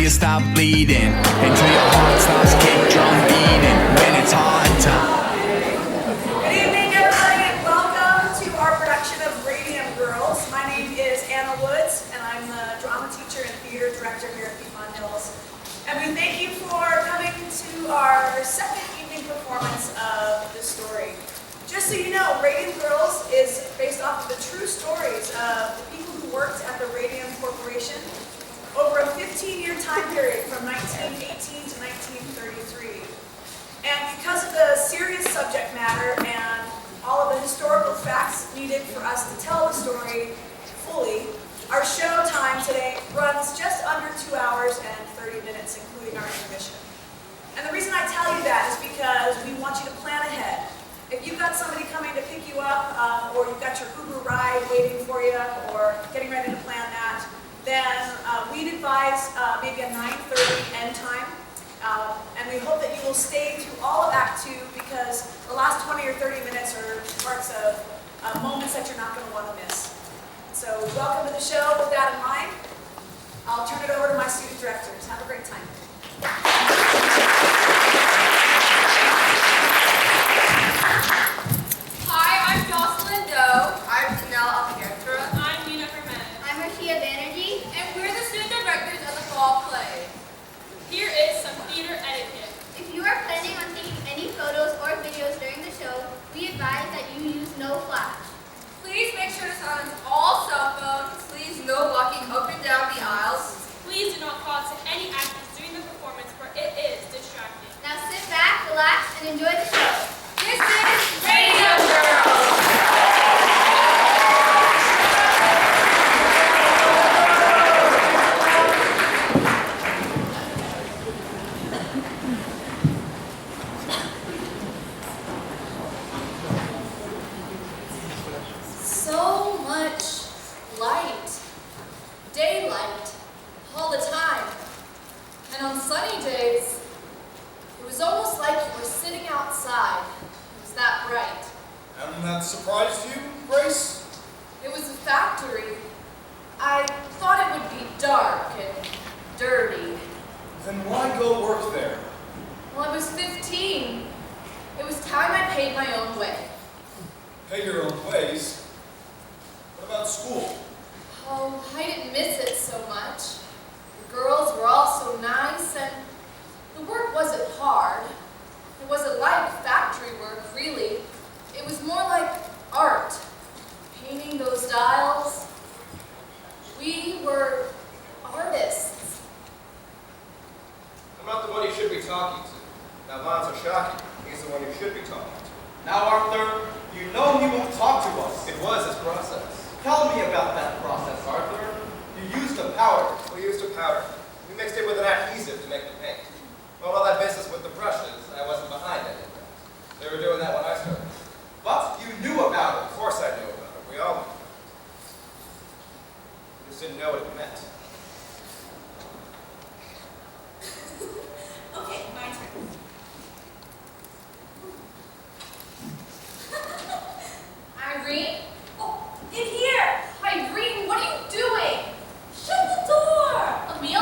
you stop bleeding, until your heart stops kick drum beating when it's hard time. Good evening, everybody, and welcome to our production of Radium Girls. My name is Anna Woods, and I'm the drama teacher and theater director here at Piedmont Hills. And we thank you for coming to our second evening performance of the story. Just so you know, Radium Girls is based off of the true stories of the people who worked at the Radium Corporation over a 15-year time period from 1918 to 1933. And because of the serious subject matter and all of the historical facts needed for us to tell the story fully, our show time today runs just under 2 hours and 30 minutes, including our intermission. And the reason I tell you that is because we want you to plan ahead. If you've got somebody coming to pick you up, or you've got your Uber ride waiting for you, or getting ready to plan that, then we'd advise maybe a 9:30 end time. And we hope that you will stay through all of Act 2, because the last 20 or 30 minutes are parts of moments that you're not going to want to miss. So welcome to the show. With that in mind, I'll turn it over to my student directors. Have a great time. Hi, I'm Jocelyn Doe. I'm Janelle Alcantara. I'm Nina Herman. I'm Rashia Banerjee. And we're the student directors of the fall play. Here is some theater etiquette. If you are planning on taking any photos or videos during the show, we advise that you use no flash. Please make sure to silence all cell phones. Please no walking up and down the aisles. Please do not cause any actions during the performance, for it is distracting. Now sit back, relax, and enjoy the show. This is Radium Girls! So much light, daylight, all the time. And on sunny days, it was almost like you were sitting outside. It was that bright. Hadn't that surprised you, Grace? It was a factory. I thought it would be dark and dirty. Then why go work there? Well, I was 15. It was time I paid my own way. Pay your own ways. What about school? Oh, I didn't miss it so much. The girls were all so nice, and the work wasn't hard. It wasn't like factory work, really. It was more like art. Painting those dials. We were artists. I'm not the one you should be talking to. Now, Lance Oshaki, he's the one you should be talking to. Now, Arthur, you know he won't talk to us. It was his process. Tell me about that process, Arthur. You used a powder. We used a powder. We mixed it with an adhesive to make the paint. Well, all that business with the brushes, I wasn't behind any of that. They were doing that when I started. But you knew about Of course I knew about it. We all knew. We just didn't know what it meant. Okay, my turn. Irene? Oh, in here! Irene, what are you doing? Shut the door! Let me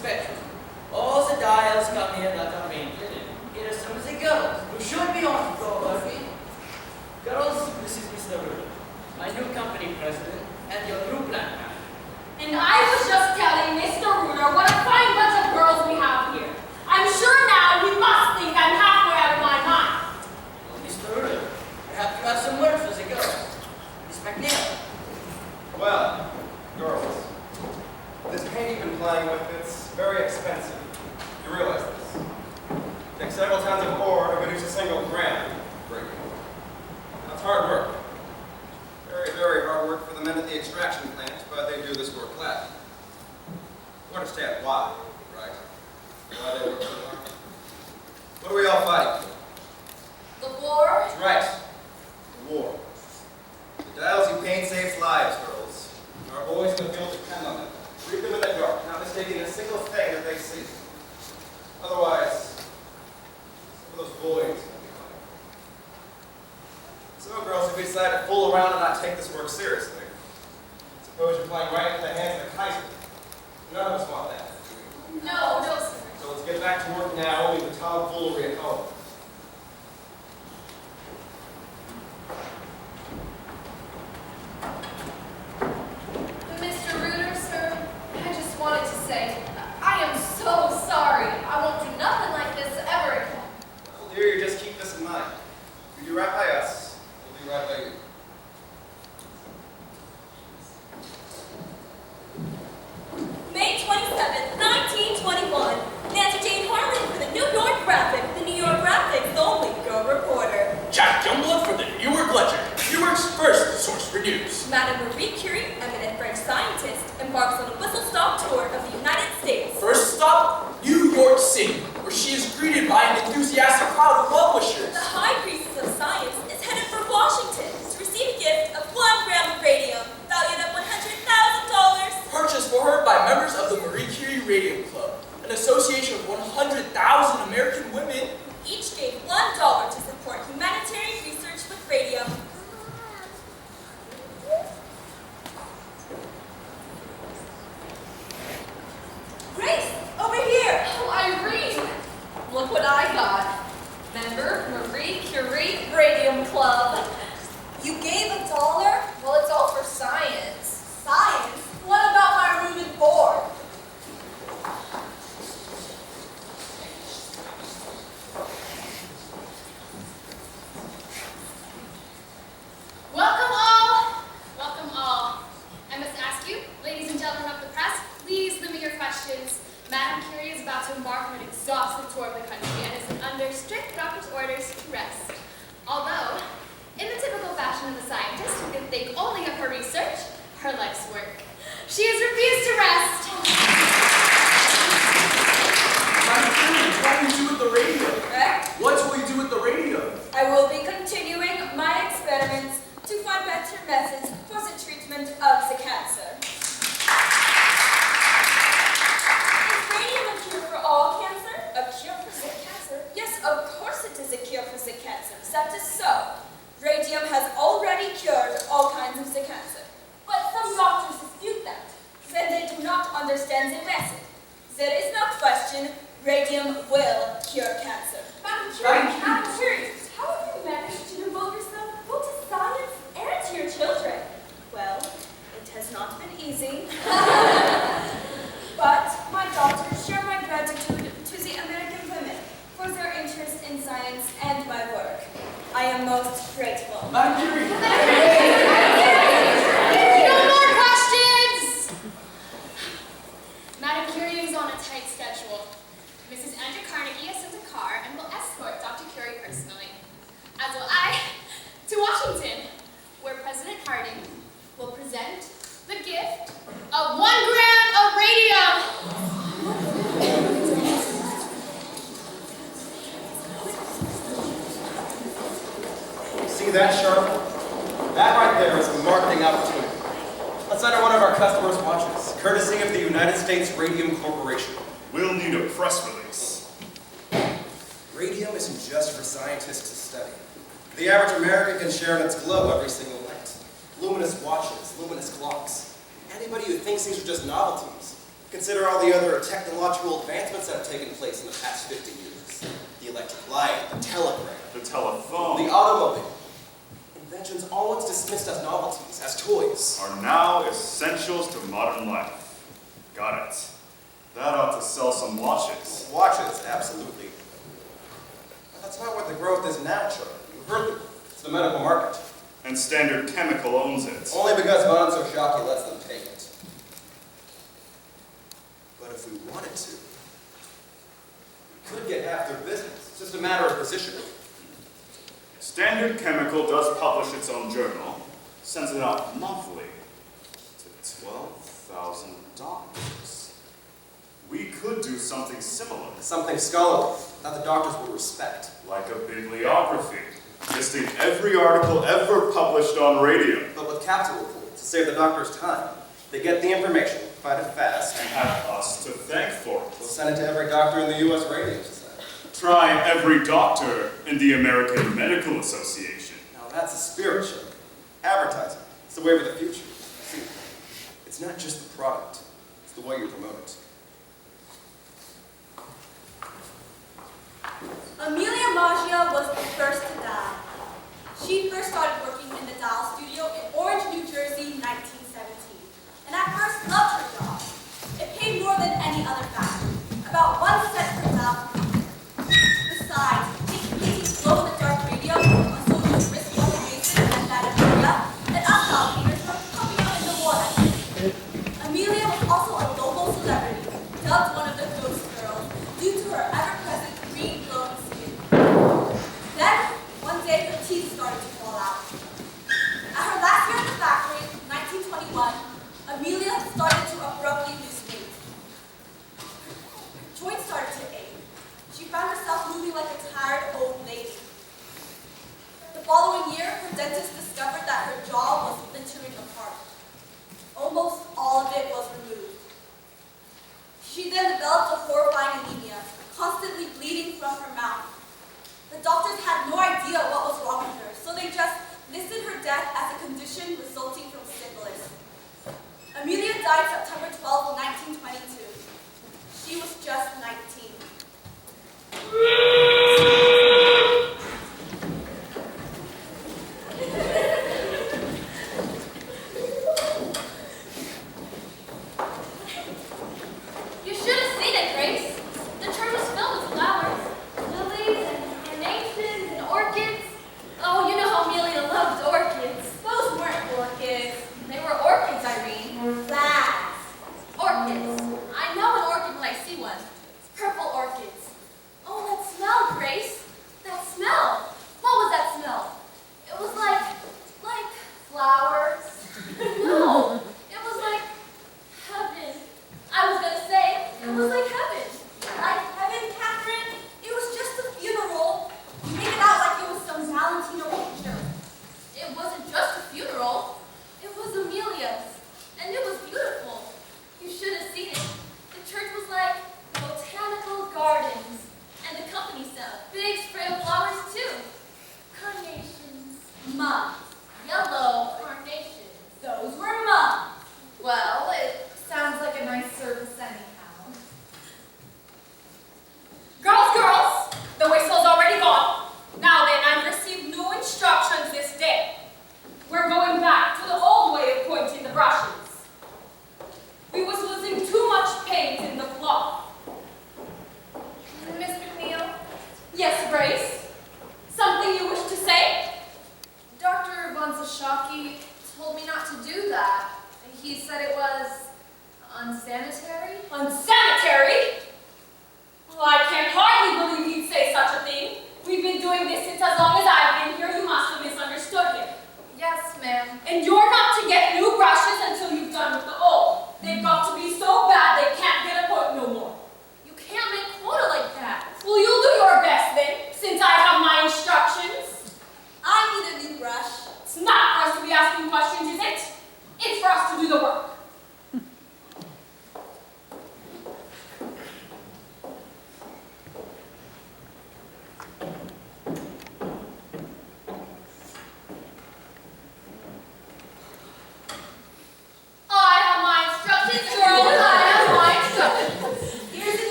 spectrum. All the dials come here that are painted, and here are some of the girls who should be on photography. Girls, this is Mr. Rudd, my new company president, and your new plant manager. And I was just telling Mr. Ruder what a fine bunch of girls we have here. I'm sure now you must think I'm halfway out of my mind. Well, Mr. Rudd, perhaps you have some words for the girls. Miss McNeil. Well, girls, this paint you've been playing with, it's very expensive. You realize this. It takes several tons of ore to produce a single gram. Great. That's hard work. Very, very hard work for the men at the extraction plant, but they do this work gladly. You understand why, right? Why they work so hard? What are we all fighting for? The war? That's right. The war. The dials you paint saves lives, girls. Our boys in the field depend on them. Read them in the dark, not mistaking a single thing that they see. Otherwise, some of those boys will be fine. So, girls, if we decide to fool around and not take this work seriously, suppose you're playing right into the hands of the Kaiser. None of us want that. No, sir. So let's get back to work now, leave the tomfoolery at home. Mr. Ruder, sir, I just wanted to say, I am so sorry. I won't do nothing like this ever again. Well, dear, you just keep this in mind. If you do right by us, we'll do right by you. May 27th, 1921. Nancy Jane Harlan for the New York Graphic, the New York Graphic's only girl reporter. Jack Youngblood for the New York Ledger, New York's first source for news. Madame Marie Curie, eminent French scientist, embarks on a whistle-stop tour of the United States. First stop, New York City, where she is greeted by an enthusiastic crowd of well-wishers. The high priestess of science is headed for Washington to receive a gift of 1 gram of radium, valued at $100,000. Purchased for her by members of the Marie Curie Radium Club, an association of 100,000 American women. Each gave $1 to support humanitarian research with radium. Grace, over here! Oh, Irene, look what I got. Member Marie Curie Radium Club. You gave $1? Well, it's all for science. Science? What about my room and board? Welcome all! Welcome all. I must ask you, ladies and gentlemen of the press, please limit your questions. Madame Curie is about to embark on an exhaustive tour of the country and is under strict doctor's orders to rest. Although, in the typical fashion of the scientist who can think only of her research, her life's work, she has refused to rest. Madam Curie, what will you do with the radio? What will you do with the radio? I will be continuing my experiments to find better methods for the treatment of the cancer. Is radium a cure for all cancer? A cure for the cancer? Yes, of course it is a cure for the cancer. That is so. Radium has already cured all kinds of the cancer. But some doctors dispute that. Then they do not understand the method. There is no question, radium will cure cancer. Madam Curie, how have you managed to devote yourself both to science and to your children? Well, it has not been easy. But my daughters share my gratitude to the American women for their interest in science and my work. I am most grateful. Madam Curie! No more questions! Madame Curie is on a tight schedule. Mrs. Andrew Carnegie has sent a car and will escort Dr. Curie personally, as will I, to Washington, where President Harding will present the gift of 1 gram of radium. See that, Charlotte? That right there is a marketing opportunity. Let's enter one of our customers' watches, courtesy of the United States Radium Corporation. We'll need a press release. Radium isn't just for scientists to study. The average American can share in its glow every single night. Luminous watches, luminous clocks. Anybody who thinks these are just novelties Consider all the other technological advancements that have taken place in the past 50 years. The electric light, the telegraph, The telephone the automobile. Inventions all once dismissed as novelties, as toys. are now essentials to modern life. Got it. That ought to sell some watches. Watches, absolutely. But that's not what the growth is now, Charlie. You heard me. It's the medical market. And Standard Chemical owns it. Only because Von Soshaki lets them take it. But if we wanted to, we could get half their business. It's just a matter of positioning. Standard Chemical does publish its own journal, sends it out monthly to 12,000 doctors. We could do something similar. Something scholarly that the doctors will respect. Like a bibliography, listing every article ever published on Radium. But with capital pool, to save the doctors time. They get the information, find it fast, And have us to thank for we'll it. send it to every doctor in the U.S. Radio Society. Try every doctor in the American Medical Association. Now that's a spirit show. Advertising. It's the way of the future. See, it's not just the product, it's the way you promote it. Amelia Maggio was the first to die. She first started working in the Dial Studio in Orange, New Jersey, 1917. And at first loved her job. It paid more than any other factory, about 1 cent per dial. Besides, taking glow in the dark radio on soldiers' wrist on the bases and that of Amelia, and us outfeeders were pumping out in the war that day. Amelia was also a local celebrity, dubbed one of the Ghost Girls, due to her ever-present green glowing skin. Then, one day her teeth started to fall out. At her last year at the factory, 1921, Amelia started to abruptly lose weight. Her joints started to ache. She found herself moving like a tired old lady. The following year, her dentist discovered that her jaw was splintering apart. Almost all of it was removed. She then developed a horrifying anemia, constantly bleeding from her mouth. The doctors had no idea what was wrong with her, so they just listed her death as a condition resulting from syphilis. Amelia died September 12, 1922. She was just 19. You should have seen it, Grace. The church was filled with flowers, lilies and carnations and orchids. Oh, you know how Amelia loved orchids. Those weren't orchids. They were orchids, Irene. Flags.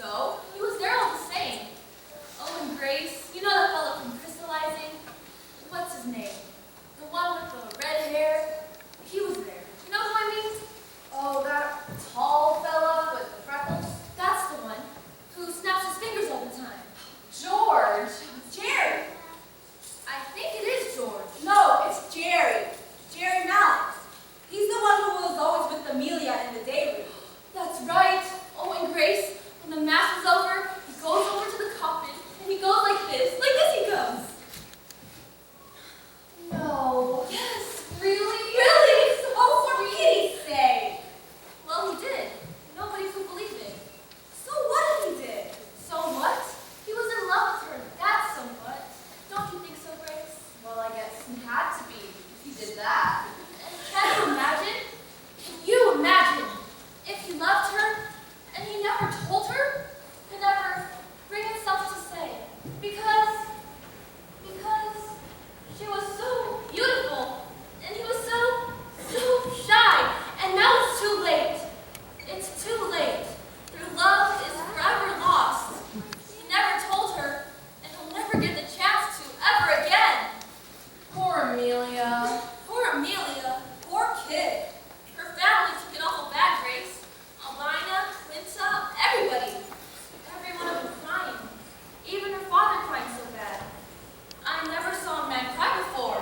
So, he was there all the same. Oh, and Grace, you know that fellow from Crystallizing? What's his name? The one with the red hair? He was there. You know who I mean? Oh, that tall fella with the freckles? That's the one who snaps his fingers all the time. George. Jerry. I think it is George. No, it's Jerry. Jerry Mallett. He's the one who was always with Amelia in the day room. That's right. Oh, and Grace, when the mass is over, he goes over to the coffin, and he goes like this he goes. No. Yes, really? Really? Oh, for pity's sake. Well, he did. Nobody could believe it. So what if he did? So what? He was in love with her. That's somewhat. Don't you think so, Grace? Well, I guess he had to be if he did that. And can you imagine? Can you imagine if he loved her and he never told her? Could never bring himself to say. Because she was so beautiful and he was so shy. And now it's too late. It's too late. Their love is forever lost. He never told her, and he'll never get the chance to ever again. Poor Amelia. Poor Amelia. Poor kid. Her family took it awful bad, Grace. Albina, Quinta, everybody. Every one of them crying. Even her father crying so bad. I never saw a man cry before.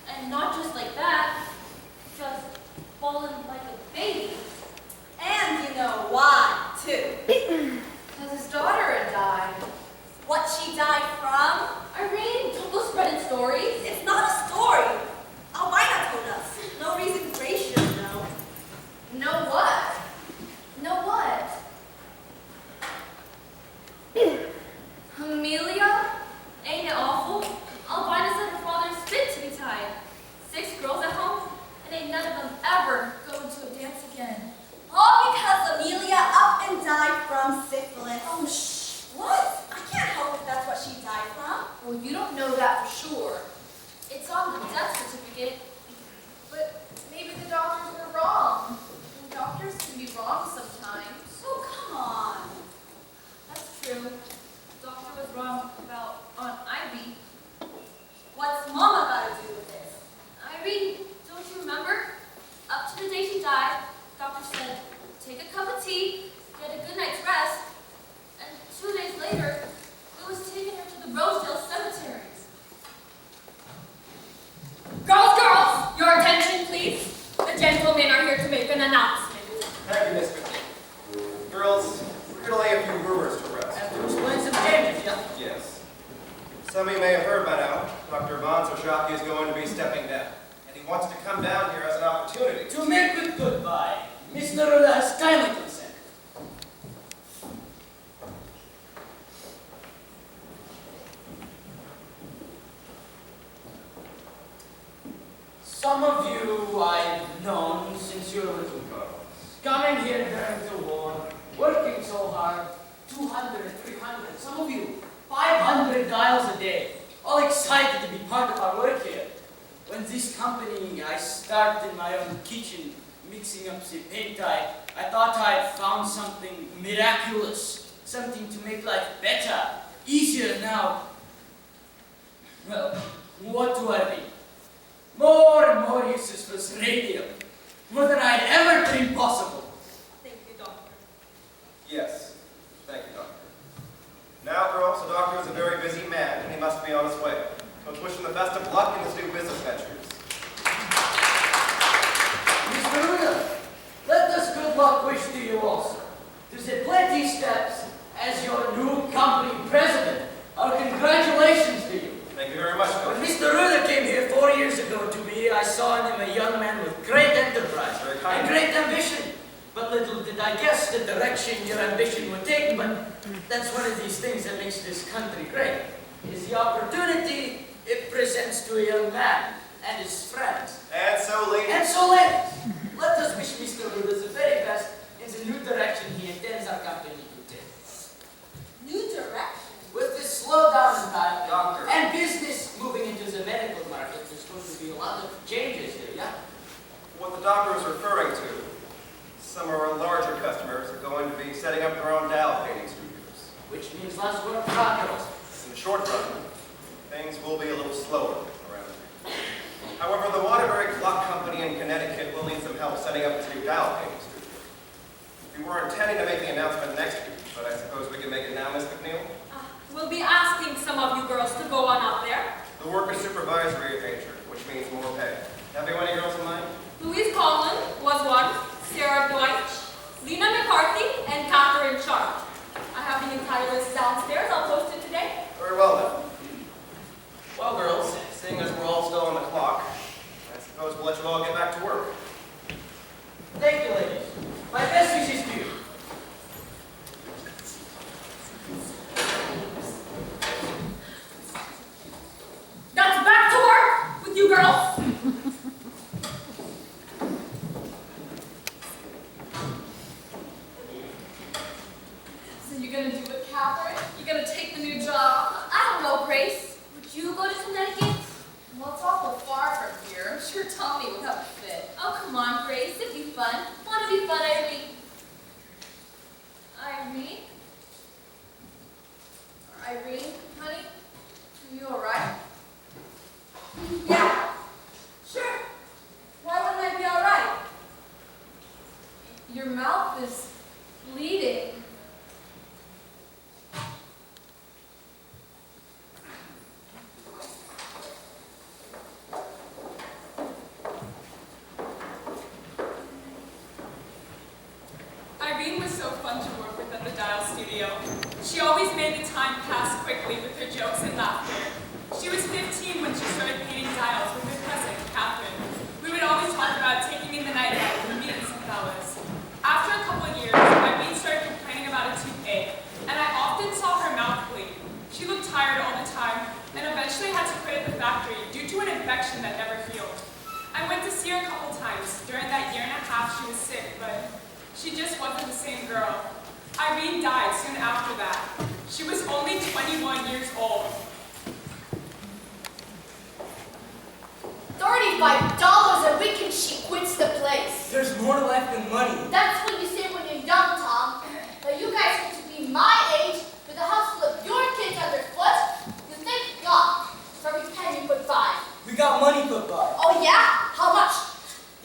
And not just like that. Just fallen like a baby. And you know why, too. Because his daughter had died. What she died from? Irene, don't go spreading stories. It's not a story. Albina told us. No reason Grace should know. Know what? Know what? Amelia? Ain't it awful? Albina said her father's fit to be tied. 6 girls at home, and ain't none of them ever going to a dance again. All because Amelia up and died from syphilis. Oh, shh. What? I can't help if that's what she died from. Well, you don't know that for sure. It's on the death certificate. But maybe the doctors were wrong. And doctors can be wrong sometimes. Oh, come on. That's true. The doctor was wrong about Aunt Ivy. What's Mama got to do with this? Irene, don't you remember? Up to the day she died, doctor said, take a cup of tea, get a good night's rest, and 2 days later, it was taking her to the Rosedale Cemetery. Girls, your attention, please. The gentlemen are here to make an announcement. Thank you, Miss McKee. Girls, we're going to lay a few rumors to rest. And to explain some changes, yeah? Yes. Some of you may have heard by now, Dr. Von Soshaki is going to be stepping down. And he wants to come down here as an opportunity. To make a goodbye, Mr. Ruda has kindly consented. Some of you I've known since you were little girls. Coming here during the war, working so hard, 200, 300, some of you, 500 dials a day, all excited to be part of our work here. When this company, I started my own kitchen, mixing up the paint I thought I'd found something miraculous, something to make life better, easier now. Well, what do I mean? More and more uses for this radium, more than I'd ever dreamed possible. Thank you, Doctor. Yes. Thank you, Doctor. Now, girls, the doctor is a very busy man, and he must be on his way. So let's wish him the best of luck in his new business ventures. Mr. Ruda, let us good luck wish to you also. To the plenty steps as your new company president. Our congratulations to you. Thank you very much, When Doctor. Mr. Ruda came here 4 years ago to me, I saw in him a young man with great enterprise Very kind. and great ambition. But little did I guess the direction your ambition would take, but that's one of these things that makes this country great, is the opportunity it presents to a young man and his friends. And so, ladies. And so, ladies, let us wish Mr. Ruda the very best in the new direction he intends our company to take. New direction. With this slowdown in time Doctor. and business moving into the medical market, there's going to be a lot of changes here, yeah? What the doctor is referring to, some of our larger customers are going to be setting up their own dial painting studios. must work progress. In the short run, things will be a little slower around here. However, the Waterbury Clock Company in Connecticut will need some help setting up its new dial painting studio. We were intending to make the announcement next week, but I suppose we can make it now, Miss McNeil? We'll be asking some of you girls to go on up there. The worker supervisory arranger, which means more pay. Have you any girls in mind? Louise Conlon was one, Sarah Deutsch, Lena McCarthy, and Catherine Sharp. I have the entire list downstairs. I'll post it today. Very well then. Well, girls, seeing as we're all still on the clock, I suppose we'll let you all get back to work. Thank you, ladies. My best wishes to you. That's back to work with you girls. So you're gonna do it, Catherine? You're gonna take the new job? I don't know, Grace. Would you go to Connecticut? Well, it's awful far from here. I'm sure Tommy would have a fit. Oh, come on, Grace. It'd be fun. Want to be fun, Irene? Irene? Irene, honey? Are you alright? Yeah, sure. Why wouldn't I be all right? Your mouth is bleeding. Irene was so fun to work with at the Dial Studio. She always made the time pass quickly with her jokes and laughter. She was 15 when she started painting dials with her cousin, Catherine. We would always talk about taking in the night out and meeting some fellas. After a couple of years, Irene started complaining about a toothache, and I often saw her mouth bleed. She looked tired all the time, and eventually had to quit at the factory due to an infection that never healed. I went to see her a couple times. During that year and a half, she was sick, but she just wasn't the same girl. Irene died soon after that. She was only 21 years old. $35 a week and she quits the place. There's more to life than money. That's what you say when you're young, Tom. But you guys get to be my age with a house full of your kids underfoot. You thank God for every penny you put by. We got money put by. Oh yeah? How much?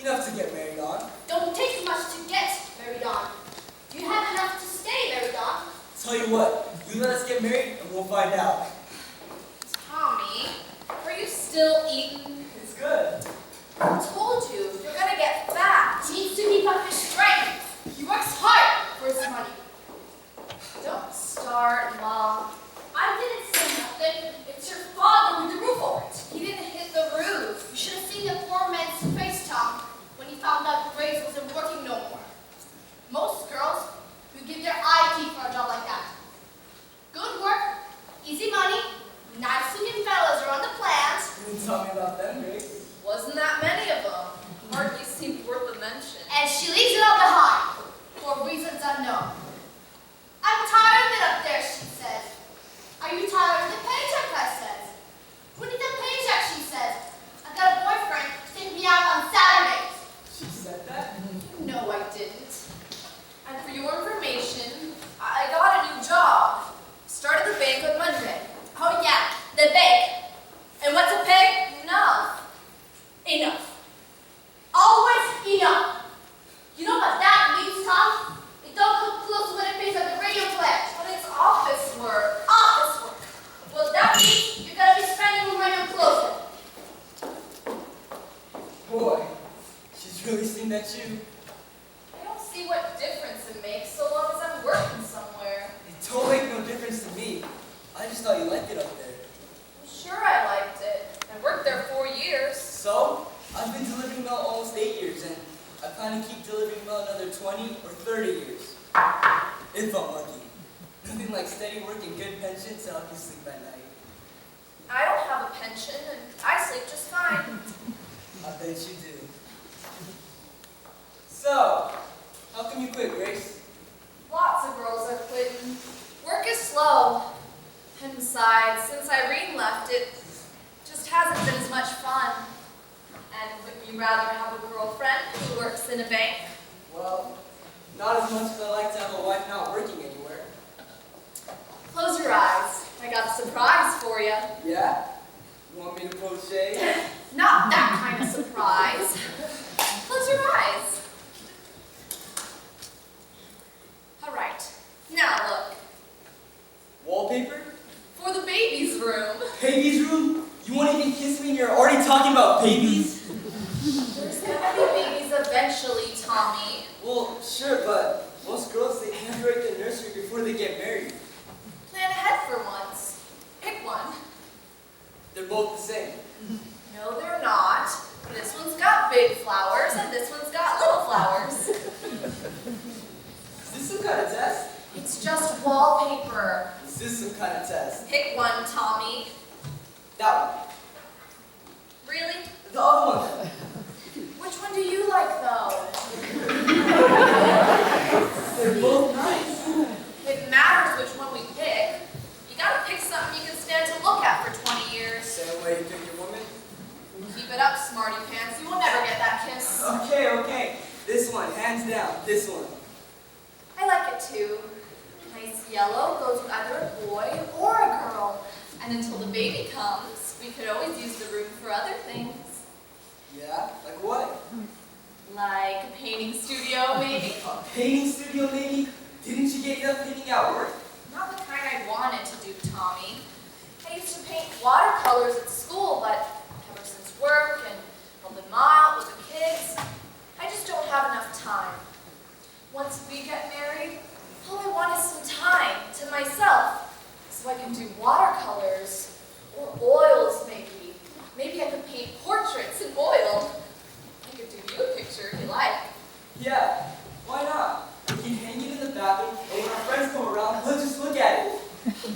Enough to get married on. Don't take much to get married on. Do you have enough to stay married on? Tell you what, you let us get married and we'll find out. Tommy, are you still eating? It's good. I told you, you're gonna get fat. He needs to keep up his strength. He works hard for his money. Don't start, Mom. I didn't say nothing. It's your father with the roof over it. He didn't hit the roof. You should have seen the poor man's face, Tom, when he found out Grace wasn't working no more. Most girls would give their eye teeth for a job like that. Good work, easy money, nice-looking fellas are on the plans. You didn't tell me about them, Grace. Wasn't that many of them. Hardly seemed worth a mention. And she leaves it all behind, for reasons unknown. I'm tired of it up there, she says. Are you tired of the paycheck, I says. Who needs a paycheck, she says. I've got a boyfriend to take me out on Saturdays. She said that? No, I didn't. And for your information, I got a new job. Started the bank on Monday. Oh yeah, the bank. And what's a pay? Enough. Enough. Always enough. You know what that means, Tom? It don't come close to what it pays at the radio plant. But it's office work. Office work. Well, that means you're gonna be spending when you're closer. Boy, she's really seen that you. I don't see what difference it makes so long as I'm working somewhere. It don't make no difference to me. I just thought you liked it up there. I'm sure I liked it. I worked there 4 years. So, I've been delivering mail almost 8 years, and I plan to keep delivering mail another 20 or 30 years. If I'm lucky. Nothing like steady work and good pension to help you sleep at night. I don't have a pension, and I sleep just fine. I bet you do. So, how come you quit, Grace? Lots of girls are quitting. Work is slow. And besides, since Irene left, it just hasn't been as much fun. And wouldn't you rather have a girlfriend who works in a bank? Well, not as much as I like to have a wife not working anywhere. Close your mean you're already talking about babies? There's gonna be babies eventually, Tommy. Well, sure, but most girls, they graduate the nursery before they get married. Plan ahead for once. Pick one. They're both the same. No, they're not. This one's got big flowers, and this one's got little flowers. Is this some kind of test? It's just wallpaper. Is this some kind of test? Pick one, Tommy. That one. Really? The other one. Which one do you like, though? They're both nice. It matters which one we pick. You gotta pick something you can stand to look at for 20 years. Same way you pick your woman? Keep it up, smarty pants. You will never get that kiss. Okay. This one, hands down. This one. I like it too. Nice yellow goes with either a boy or a girl. And until the baby comes, we could always use the room for other things. Yeah? Like what? Like a painting studio, maybe? A painting studio, maybe? Didn't you get done painting at work? Not the kind I wanted to do, Tommy. I used to paint watercolors at school, but ever since work and helping Ma out with the kids, I just don't have enough time. Once we get married, all I want is some time to myself, so I can do watercolors or oils, maybe. Maybe I could paint portraits in oil. I could do you a picture if you like. Yeah, why not? We can hang it in the bathroom, and when our friends come around, we'll just look at it.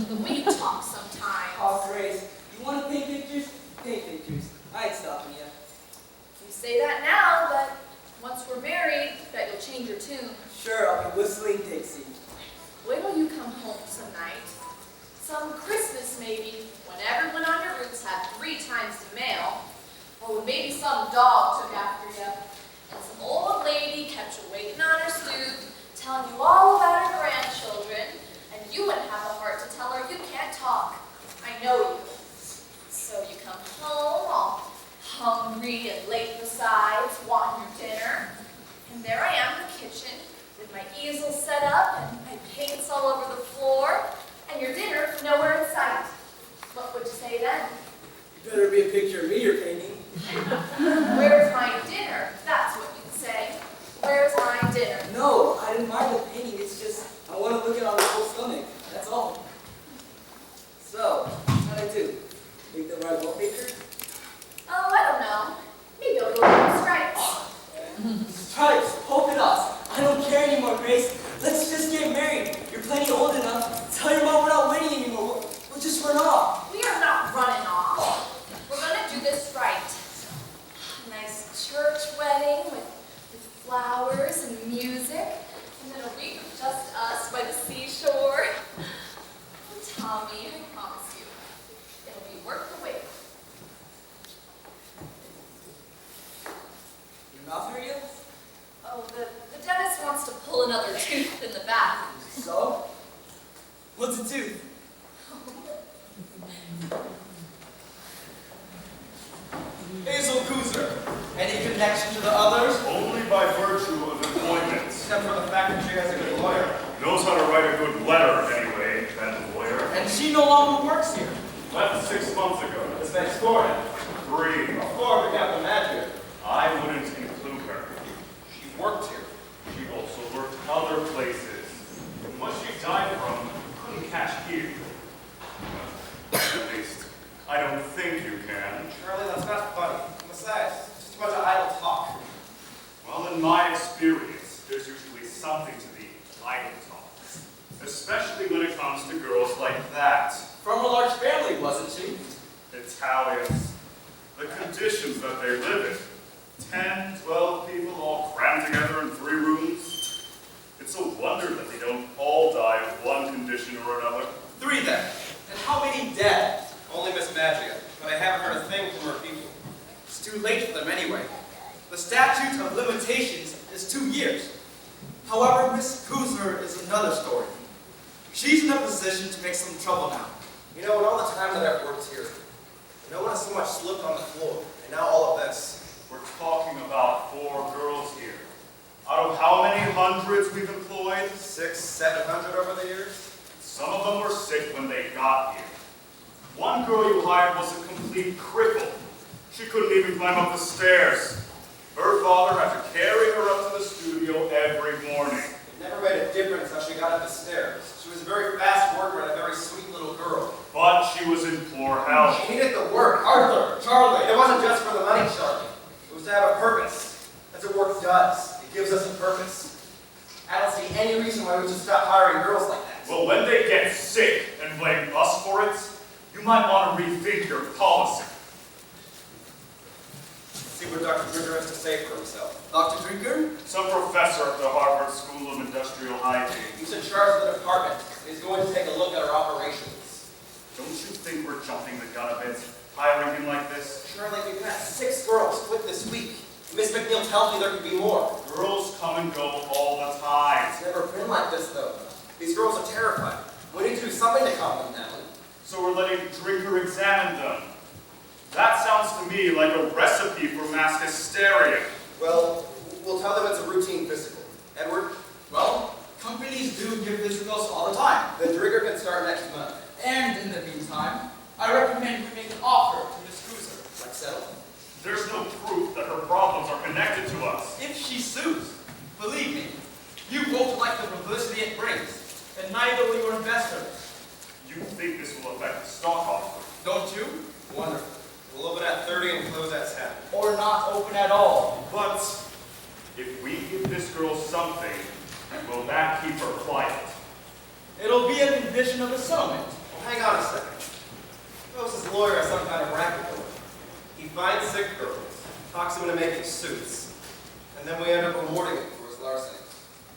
The way you talk sometimes. Oh, Grace, you want to paint pictures? Paint pictures. I ain't stopping you. You say that now, but once we're married, bet you'll change your tune. Sure, I'll be whistling Dixie. Wait till you come home some night. Some Christmas maybe, when everyone on your roots had 3 times the mail. Or when maybe some dog took after you. And some old lady kept you waiting on her stoop, telling you all about her grandchildren. And you wouldn't have the heart to tell her you can't talk. I know you. So you come home all hungry and late besides, wanting your dinner. And there I am in the kitchen, with my easel set up and my paints all over the floor, and your dinner nowhere in sight. What would you say then? You better be a picture of me you're painting. Where's my dinner? That's what you'd say. Where's my dinner? No, I didn't mind the painting. It's just, I want to look at it on the whole stomach. That's all. So, how'd I do? Make the right wallpaper? Oh, I don't know. Maybe I'll go with stripes. Stripes, polka dots. I don't care anymore, Grace. Let's just get married. You're plenty old enough. Tell your mom we're not waiting anymore. We'll just run off. We are not running off. We're gonna do this right. A nice church wedding with flowers and music, and then a week of just us by the seashore. Oh, Tommy, I promise you, it'll be worth the wait. Your mouth hurt you? Oh, the dentist wants to pull another tooth in the back. So? What's a tooth? Hazel Kuzer. Any connection to the others? Only by virtue of employment. Except for the fact that she has a good lawyer. Knows how to write a good letter anyway, that lawyer. And she no longer works here. Left 6 months ago. This next door. 3. Before we got the magic. I wouldn't include her. She worked here. She also worked other places. And what she died from, couldn't cash here. At least, I don't think you can. Shirley, that's not funny. Besides, it's just a bunch of idle talk. Well, in my experience, there's usually something to the idle talk. Especially when it comes to girls like that. From a large family, wasn't she? Italians. The conditions that they live in. 10, 12 people all crammed together in 3 rooms. It's a wonder that they don't all die of one condition or another. 3 then. And how many dead? Only Miss Magia, but I haven't heard a thing from her people. It's too late for them anyway. The statute of limitations is 2 years. However, Miss Kuzer is another story. She's in a position to make some trouble now. You know, in all the time that I've worked here, no one has so much slipped on the floor, and now all of this. We're talking about 4 girls here. Out of how many hundreds we've employed? 600, 700 over the years? Some of them were sick when they got here. One girl you hired was a complete cripple. She couldn't even climb up the stairs. Her father had to carry her up to the studio every morning. It never made a difference how she got up the stairs. She was a very fast worker and a very sweet little girl. But she was in poor health. She needed the work. Arthur, Charlie. It wasn't just for the money, Charlie. It was to have a purpose. That's what work does. It gives us a purpose. I don't see any reason why we should stop hiring girls like that. Well, when they get sick and blame us for it, you might want to rethink your policy. See what Dr. Dricker has to say for himself. Dr. Drinker? Some professor at the Harvard School of Industrial Hygiene. He's in charge of the department. He's going to take a look at our operations. Don't you think we're jumping the gun a bit, hiring him like this? Charlie, we've had 6 girls quit this week. Miss McNeil tells me there could be more. Girls come and go all the time. It's never been like this, though. These girls are terrified. We need to do something to calm them down. So we're letting Drinker examine them. That sounds to me like a recipe for mass hysteria. Well, we'll tell them it's a routine physical. Edward? Well, companies do give physicals all the time. Then Drigger can start next month. And in the meantime, I recommend we make an offer to Miss Cruiser. Like so? There's no proof that her problems are connected to us. If she sues, believe me, you won't like the publicity it brings, and neither will your investors. You think this will affect the stock offer? Don't you? Wonderful. We'll open at 30 and close at 10. Or not open at all. But if we give this girl something, will that keep her quiet? It'll be a condition of the settlement. Well, hang on a second. Suppose his lawyer has some kind of racket going. He finds sick girls, talks them into making suits, and then we end up rewarding him for his larceny.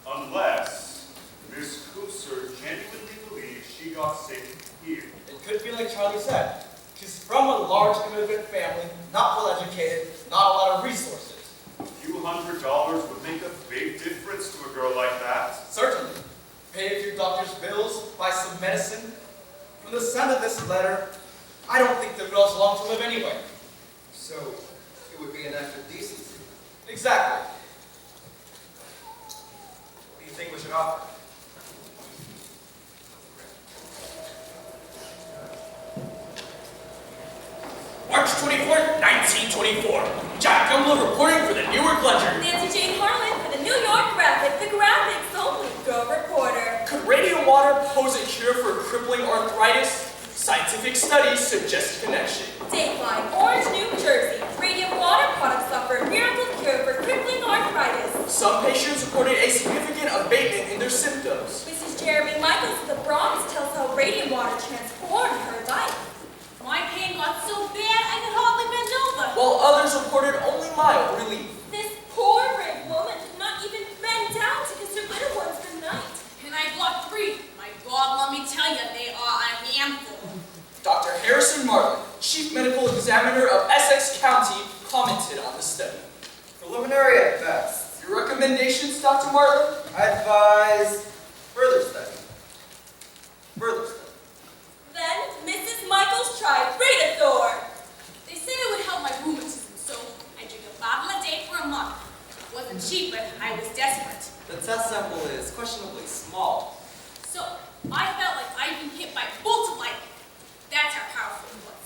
Unless Miss Cooser genuinely believes she got sick here. It could be like Charlie said. She's from a large immigrant family, not well educated, not a lot of resources. A few $100s would make a big difference to a girl like that. Certainly. Pay a few doctor's bills, buy some medicine. From the sound of this letter, I don't think the girl's long to live anyway. So, it would be an act of decency. Exactly. What do you think we should offer? March 24th, 1924. Jack Gumler reporting for the Newark Ledger. Nancy Jane Harlan for the New York Graphic, the Graphics only Go reporter. Could radium water pose a cure for crippling arthritis? Scientific studies suggest connection. Dateline, Orange, New Jersey. Radium water products offer a miracle cure for crippling arthritis. Some patients reported a significant abatement in their symptoms. Mrs. Jeremy Michaels of the Bronx tells how radium water transformed her life. My pain got so bad I could hardly bend over. While others reported only mild relief. This poor brave woman could not even bend down to kiss her little ones goodnight. And I got 3. My God, let me tell you, they are a handful. Dr. Harrison Marlin, Chief Medical Examiner of Essex County, commented on the study. Preliminary at best. Your recommendations, Dr. Marlin? I advise further study. Further study. Then Mrs. Michaels tried Radiator. They said it would help my rheumatism, so I drank a bottle a day for a month. It wasn't cheap, but I was desperate. The test sample is questionably small. So I felt like I'd been hit by a bolt of lightning. That's how powerful it was.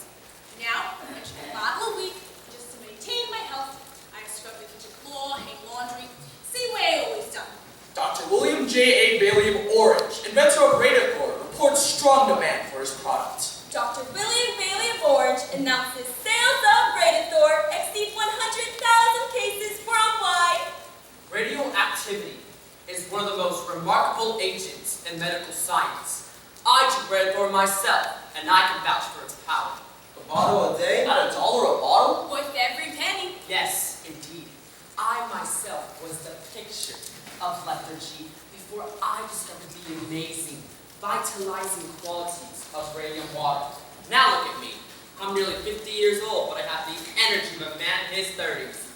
Now, I drink a bottle a week just to maintain my health. I scrub the kitchen floor, hang laundry, same way I always done. Dr. William J. A. Bailey of Orange, inventor of Radiator, reports strong demand for his product. Dr. William Bailey of Orange announces sales of Radiator exceed 100,000 cases worldwide. Radioactivity is one of the most remarkable agents in medical science. I took Radiator myself, and I can vouch for its power. A bottle a day? Not $1 a bottle? Worth every penny. Yes, indeed. I myself was the picture of lethargy before I discovered the amazing, vitalizing qualities of radium water. Now look at me. I'm nearly 50 years old, but I have the energy of a man in his 30s.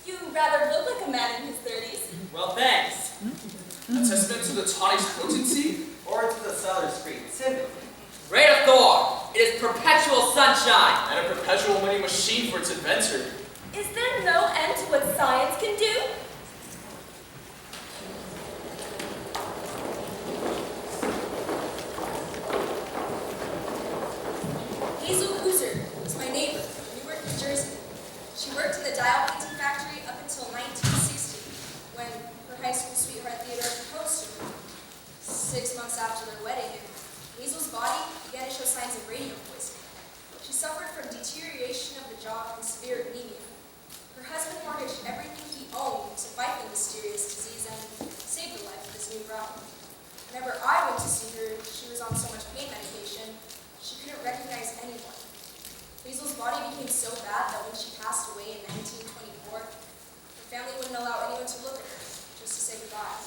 You rather look like a man in his 30s. Well, thanks. A testament to the tonics potency? Or to the seller's creativity. Radiator! It is perpetual sunshine! And a perpetual money machine for its inventor. Is there no end to what science can do? Hazel Cooser is my neighbor from Newark, New Jersey. worked in the dial painting factory up until 1960, when her high school sweetheart Theodore proposed to her. 6 months after their wedding, Hazel's body began to show signs of radium poisoning. She suffered from deterioration of the jaw and severe anemia. Her husband mortgaged everything he owned to fight the mysterious disease and save the life of his new bride. Whenever I went to see her, she was on so much pain medication, she couldn't recognize anyone. Hazel's body became so bad that when she passed away in 1924, her family wouldn't allow anyone to look at her, just to say goodbye.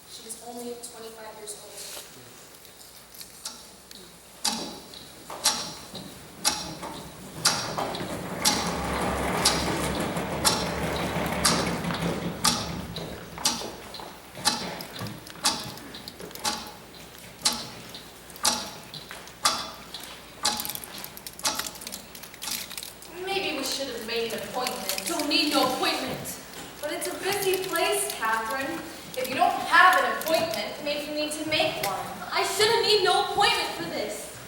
She was only 25 years old. Maybe we should have made an appointment. Don't need no appointment. But it's a busy place, Catherine. If you don't have an appointment, maybe you need to make one. I shouldn't need no appointment for this.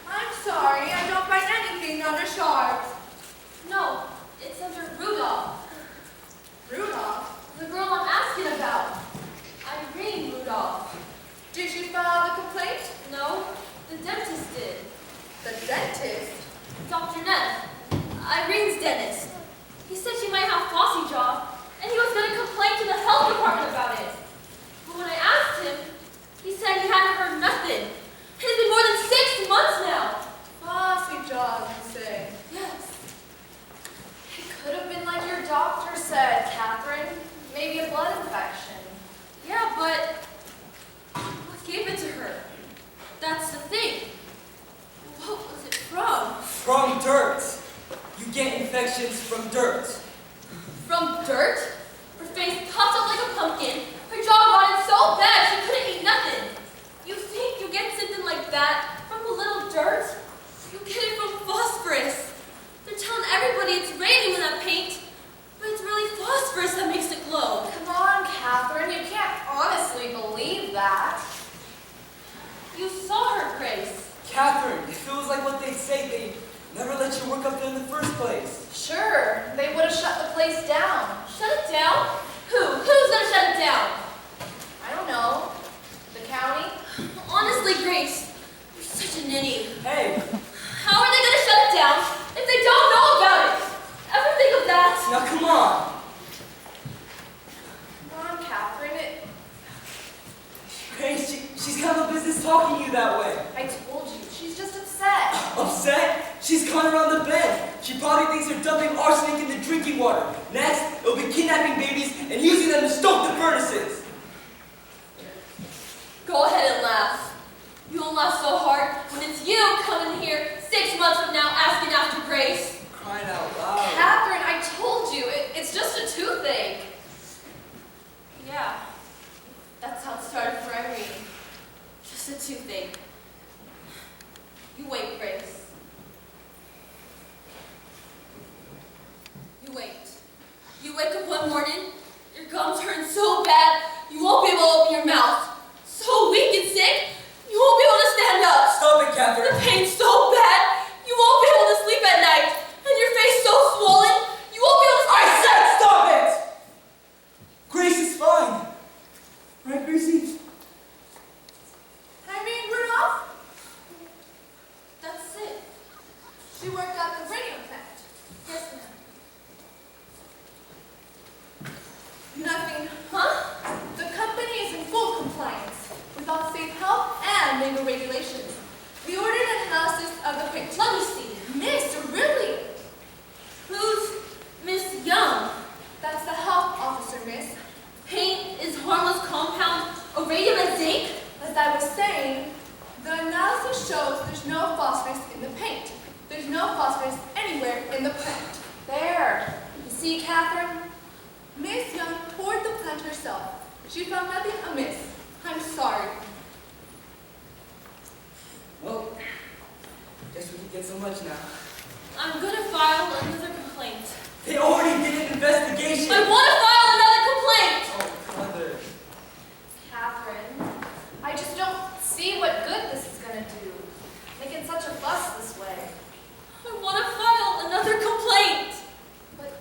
I'm sorry, I don't write anything under sharps. No, it's under Rudolph. Rudolph? The girl I'm asking about. Irene Rudolph. Did she file the complaint? No, the dentist did. The dentist? Dr. Neff, Irene's dentist. He said she might have flossy jaw, and he was going to complain to the health department about it. But when I asked him, he said he hadn't heard nothing. It's been more than 6 months now. Flossy jaw, you say? Yes. It could have been like your doctor said, Catherine. Maybe a blood infection. Yeah, but what gave it to her? That's the thing. What was it from? From dirt. You get infections from dirt. From dirt? Her face puffed up like a pumpkin. Her jaw rotted so bad she couldn't eat nothing. You think you get something like that from a little dirt? You get it from phosphorus. They're telling everybody it's raining in that paint, but it's really phosphorus that makes it glow. Come on, Catherine, you can't honestly believe that. You saw her, Grace. Catherine, if it was like what they say, they'd never let you work up there in the first place. Sure, they would have shut the place down. Shut it down? Who's gonna shut it down? I don't know. The county? Honestly, Grace, you're such a ninny. Hey, How are they gonna shut it down if they don't know about it? Ever think of that? now come on. Come on, Catherine, Grace, she's got no business talking to you that way. I told you, she's just upset. Upset? She's gone around the bend. She probably thinks they're dumping arsenic in the drinking water. Next, it'll be kidnapping babies and using them to stoke the furnaces. Go ahead and laugh. You'll laugh so hard when it's you coming here 6 months from now asking after Grace. Crying out loud. Catherine, I told you, it's just a toothache. Yeah, that's how it started for Irene. Just a toothache. You wait, Grace. You wait. You wake up one morning, your gums hurt so bad, you won't be able to open your mouth. So weak and sick, you won't be able to stand up. Stop it, Catherine. The pain's so bad, you won't be able to sleep at night. And your face so swollen, you won't be able to I said stop it! Grace is fine. Right, Gracie? I mean, Rudolph? That's it. She worked at the radio plant. Yes, ma'am. Nothing. Huh? The company is in full compliance with all safe health and legal regulations. We ordered an analysis of the paint. Let me see. Miss, really? Who's Miss Young? That's the health officer, miss. Paint is harmless compound of radium and zinc? As I was saying, the analysis shows there's no phosphorus in the paint. There's no phosphorus anywhere in the plant. There. You see, Catherine? Miss Young poured the plant herself. She found nothing amiss. I'm sorry. Well, guess we can get so much now. I'm gonna file another complaint. They already did an investigation. I want to file another complaint! Oh, mother. Catherine, I just don't see what good this is gonna do. Making such a fuss this way. I want to file another complaint. But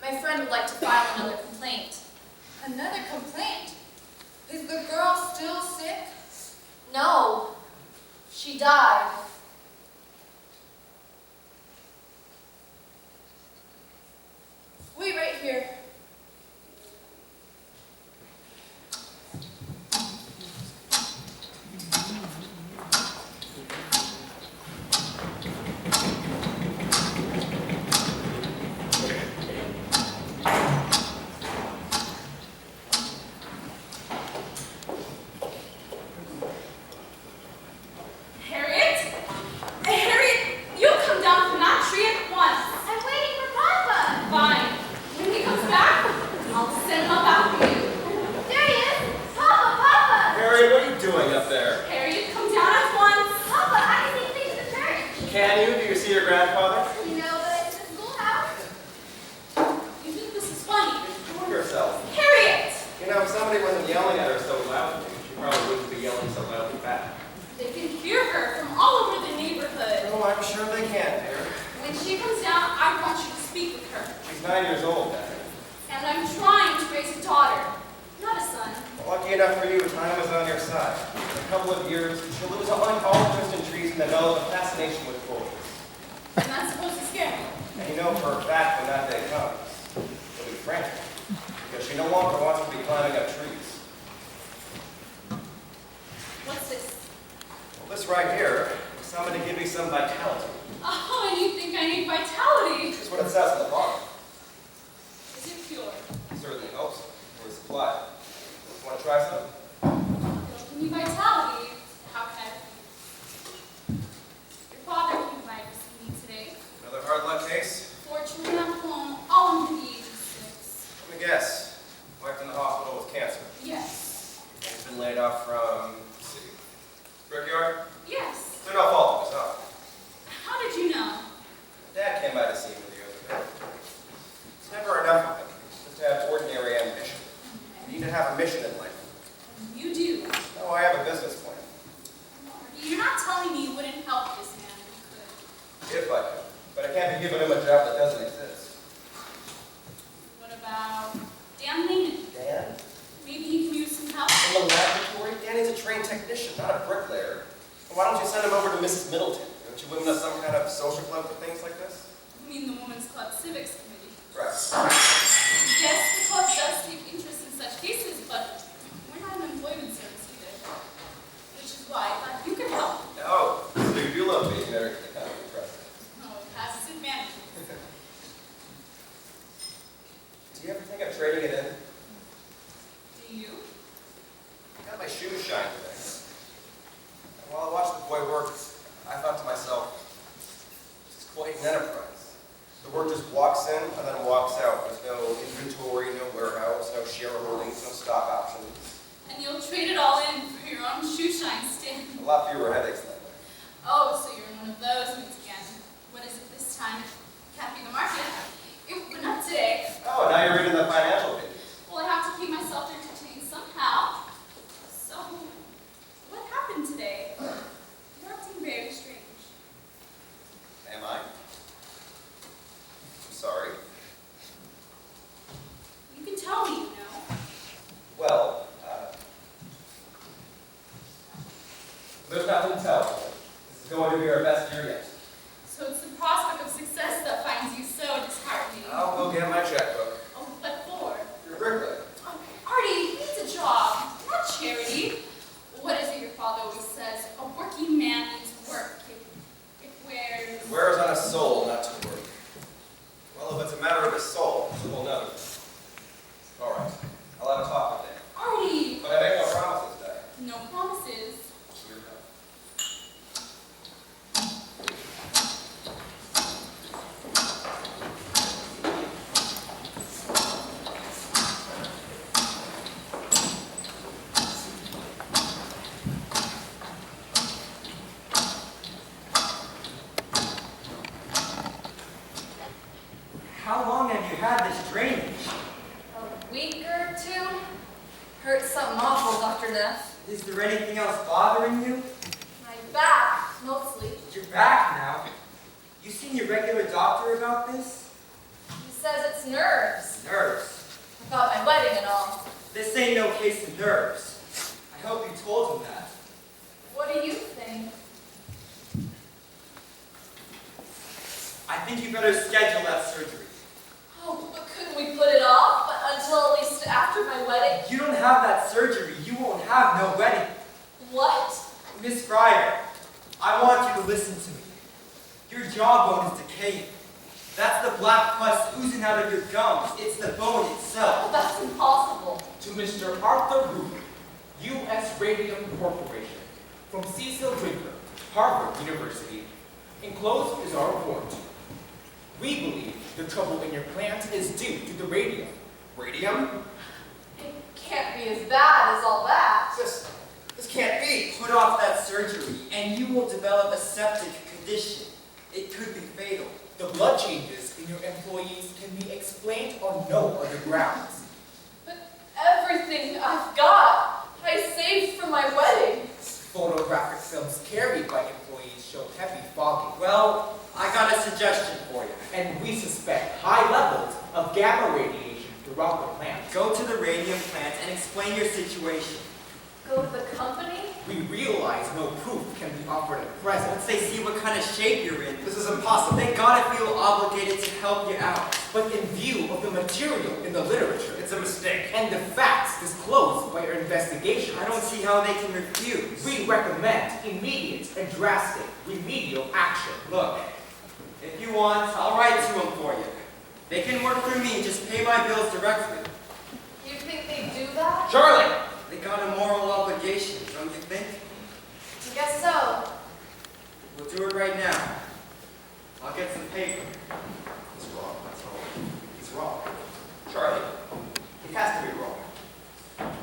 My friend would like to file another complaint. Another complaint? Is the girl still sick? No, she died. Wait right here. Harriet? Harriet, you come down from that tree at once. I'm waiting for Papa. Fine. When he comes back, I'll send him up after you. There he is. Papa, Papa. Harriet, what are you doing up there? Harriet, come down at once. Papa, I can see things in the church. Can you? Do you see your grandfather? You know, but it's the schoolhouse. You think this is funny? Enjoy yourself. Harriet! You know, if somebody wasn't yelling at her so loudly, she probably wouldn't be yelling so loudly back. They can hear her from all over the neighborhood. Oh, I'm sure they can, dear. When she comes down, I want you to speak with her. She's 9 years old, Dad. And I'm trying to raise a daughter, not a son. Well, lucky enough for you, time is on your side. In a couple of years, she'll lose all interest in trees and develop a fascination with forests. And that's supposed to scare me. And you know for a fact when that day comes, she'll be frantic. Because she no longer wants to be climbing up trees. What's this? Well, this right here is something to give you some vitality. Oh, and you think I need vitality? That's what it says on the bottle. Is it pure? Certainly hope so. We're supplied. Want to try some? It'll give me vitality. How can I refuse? Your father came by to see me today. Another hard luck case? Fortunately, I'm home, all under the age of 6. Let me guess. Wife in the hospital with cancer. Yes. And he's been laid off from, let's see, brickyard? Yes. They're no fault of his own. How did you know? Dad came by to see me the other day. It's never enough of him just to have ordinary ambition. You need to have a mission in life. You do. No, I have a business plan. You're not telling me you wouldn't help this man if you could. If I could. But I can't be giving him a job that doesn't exist. What about Dan Lehman? Dan? Maybe he can use some help? In the laboratory? Danny's a trained technician, not a bricklayer. Well, why don't you send him over to Mrs. Middleton? Don't you women have some kind of social club for things like this? I mean the Women's Club Civics Committee. Right. Yes, the club does take interest in such cases, but we're not an employment service either. Which is why I thought you could help. Oh, so you do love being married to the company president. No, it has its advantages. Do you ever think of trading it in? Do you? I got my shoes shined today. And while I watched the boy work, I thought to myself, this is quite an enterprise. The work just walks in and then walks out. There's no inventory, no warehouse, no shareholdings, no stock options. And you'll trade it all in for your own shoe shine stand. A lot fewer headaches that way. Oh, so you're in one of those moods again. What is it this time? Can't be the market. It went up today. Oh, now you're reading the financial pages. Well, I have to keep myself entertained somehow. So, what happened today? You're acting very strange. Am I? I'm sorry. You can tell me, you know. Well, there's nothing to tell. This is going to be our best year yet. So it's the prospect of success that finds you so disheartening. I'll go get my checkbook. Oh, what for? You're a bricklayer. Oh, Artie, he needs a job, not charity. What is it your father always says? A working man needs work. It wears... It wears on a soul not to work. Well, if it's a matter of a soul, it's a whole nother thing. All right. I'll have a talk with him. Artie! But I make no promises, Dad. No promises. Here we go. How long have you had this drainage? A week or two? Hurt something awful, Dr. Neff. Is there anything else bothering you? My back, mostly. You're back now. You seen your regular doctor about this? He says it's just nerves. Nerves? About my wedding and all. This ain't no case of nerves. I hope you told him that. What do you think? I think you better schedule that surgery. Oh, but couldn't we put it off until at least after my wedding? You don't have that surgery, you won't have no wedding. What? Miss Fryer, I want you to listen to me. Your jawbone is decaying. That's the black pus oozing out of your gums. It's the bone itself. Oh, that's impossible. To Mr. Arthur Rubin, U.S. Radium Corporation, from Cecil Drinker, Harvard University. Enclosed is our report. We believe the trouble in your plant is due to the radium. Radium? It can't be as bad as all that. This can't be. Put off that surgery, and you will develop a septic condition. It could be fatal. The blood changes in your employees can be explained on no other grounds. But everything I've got, I saved for my wedding. Photographic films carried by employees show heavy fogging. Well, I got a suggestion for you. And we suspect high levels of gamma radiation throughout the plant. Go to the radium plant and explain your situation. Go to the company? We realize no proof can be offered at present. Once they see what kind of shape you're in, This is impossible. they gotta feel obligated to help you out. But in view of the material in the literature, It's a mistake. and the facts disclosed by your investigation, I don't see how they can refuse. we recommend immediate and drastic remedial action. Look, if you want, I'll write to them for you. They can work through me, just pay my bills directly. You think they do that? Charlie! They got a moral obligation, don't you think? I guess so. We'll do it right now. I'll get some paper. It's wrong, that's all. It's wrong. Charlie, it has to be wrong.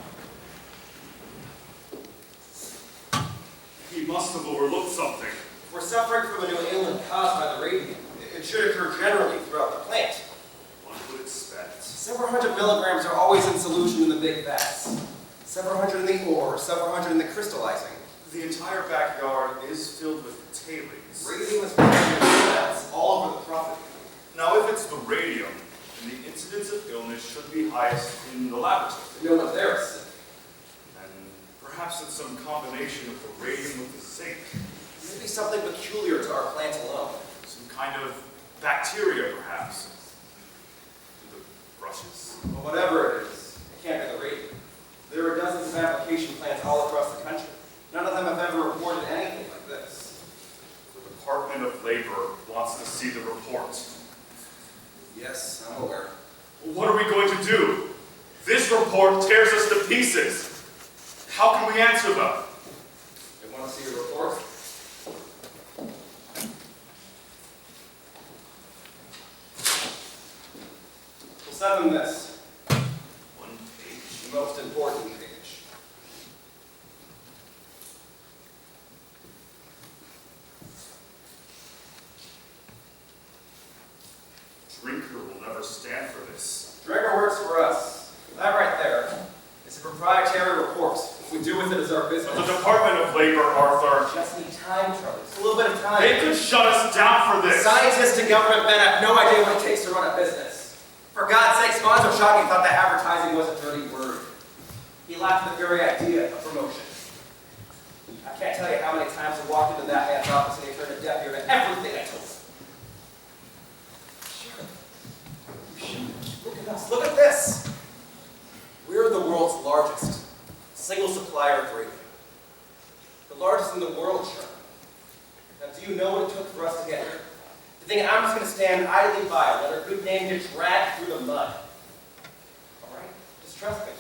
He must have overlooked something. We're suffering from a new ailment caused by the radium. It should occur generally throughout the plant. One would expect. Several hundred milligrams are always in solution in the big vats. Several hundred in the ore, several hundred in the crystallizing. The entire backyard is filled with tailings. Radium is present in vats all over the property. Now, if it's the radium, then the incidence of illness should be highest in the laboratory. No one there is sick. And perhaps it's some combination of the radium with the zinc. Maybe something peculiar to our plant alone. Some kind of bacteria, perhaps. The brushes? But whatever it is, it can't be the radium. There are dozens of application plants all across the country. None of them have ever reported anything like this. The Department of Labor wants to see the report. Yes, I'm aware. What are we going to do? This report tears us to pieces. How can we answer them? They want to see your report? We'll send them this. One page. The most important page. Drinker will never stand for this. Drinker works for us. That right there is a proprietary report. What we do with it is our business. But the Department of Labor, Arthur, Just need time, Charlie. Just a little bit of time. they could shut us down for this. Scientists and government men have no idea what it takes to run a business. For God's sakes, Monzo Shocking thought that advertising was a dirty word. He laughed at the very idea of promotion. I can't tell you how many times I walked into that man's office and he turned a deaf ear to everything I told him. Look at us. Look at this. We're the world's largest single supplier of radium. The largest in the world, Charlie. Now, do you know what it took for us to get here? To think I'm just going to stand idly by and let our good name get dragged through the mud. All right? Just trust me.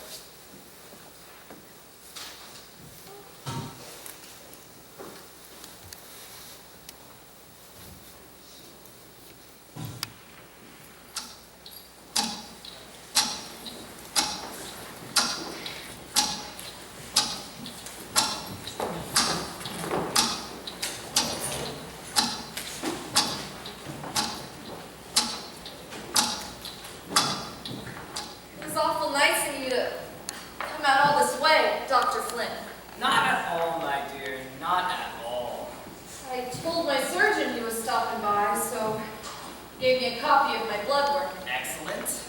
It was awful nice of you to come out all this way, Dr. Flynn. Not at all, my dear, not at all. I told my surgeon he was stopping by, so he gave me a copy of my blood work. Excellent.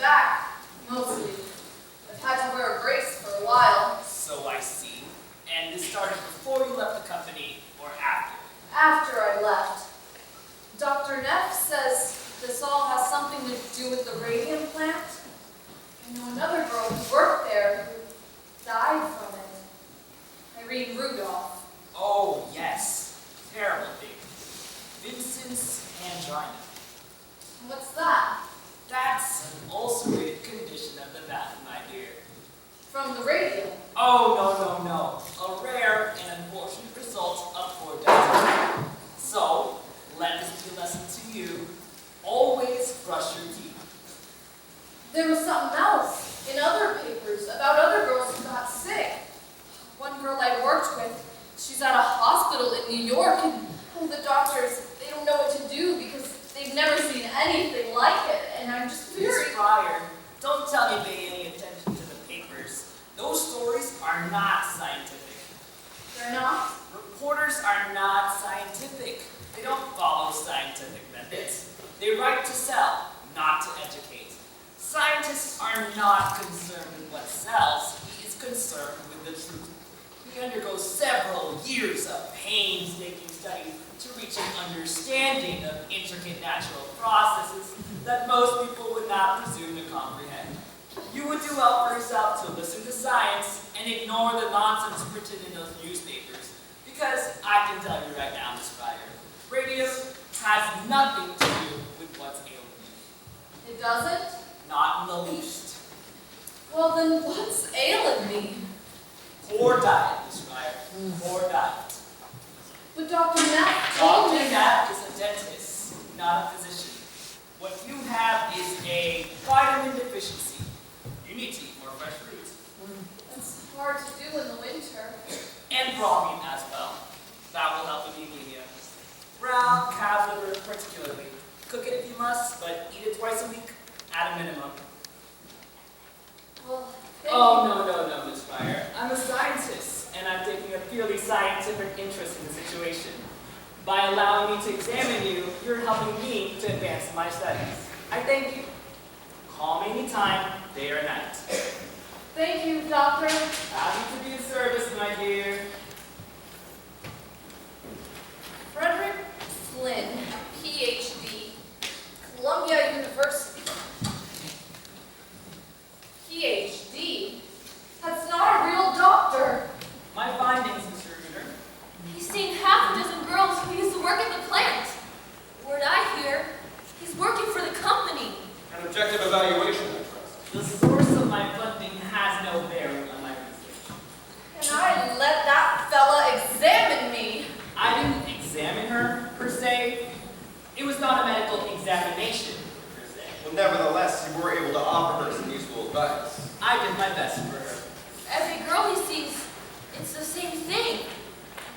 back, mostly. I've had to wear a brace for a while. So I see. And this started before you left the company or after? After I left. Dr. Neff says this all has something to do with the radium plant. I know another girl who worked there who died from it. Irene Rudolph. Oh, yes. Terrible thing. Vincent's angina. What's that? That's an ulcerative condition of the back, my dear. From the radium. Oh, no. A rare and unfortunate result of poor diet. So, let this be a lesson to you. Always brush your teeth. There was something else in other papers about other girls who got sick. One girl I worked with, she's at a hospital in New York, and the doctors, they don't know what to do because they've never seen anything like it, and I'm just Miss very... Pryor, don't tell me pay any attention to the papers. Those stories are not scientific. They're not? Reporters are not scientific. They don't follow scientific methods. They write to sell, not to educate. Scientists are not concerned with what sells. He is concerned with the truth. He undergoes several years of painstaking study to reach an understanding of intricate natural processes that most people would not presume to comprehend. You would do well for yourself to listen to science and ignore the nonsense written in those newspapers, because I can tell you right now, Miss Pryor, radium has nothing to do with what's ailing you. It doesn't? Not in the least. Well, then what's ailing me? Poor diet, Miss Pryor. Poor diet. But Dr. Knapp told Dr. me Knapp is a dentist, not a physician. What you have is a vitamin deficiency. You need to eat more fresh fruits. It's hard to do in the winter. And raw meat as well. That will help with the anemia. Brown calf liver particularly. Cook it if you must, but eat it twice a week at a minimum. Well, No, Miss Pryor. I'm a scientist, and I'm taking a purely scientific interest in the situation. By allowing me to examine you, you're helping me to advance my studies. I thank you. Call me anytime, day or night. Thank you, Doctor. Happy to be of service, my dear. Frederick Flynn, Ph.D., Columbia University. Ph.D.? That's not a real doctor. My findings, Mr. Reuter. He's seen half a dozen girls who used to work at the plant. Word I hear, he's working for the company. An objective evaluation, I trust. The source of my funding has no bearing on my research. And I let that fella examine me. I didn't examine her, per se. It was not a medical examination, per se. Well, nevertheless, you were able to offer her some useful advice. I did my best for her. Every girl he sees, it's the same thing.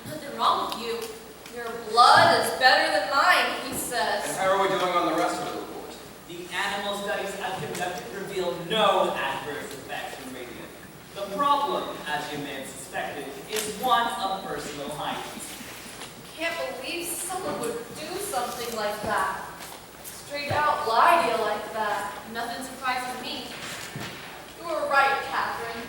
Nothing wrong with you. Your blood is better than mine, he And says. how are we doing on the rest of the report? The animal studies I've conducted reveal no adverse effects from radium. The problem, as you may have suspected, is one of personal hygiene. Can't believe someone would do something like that. Straight out lie to you like that. Nothing surprises me. You were right, Catherine.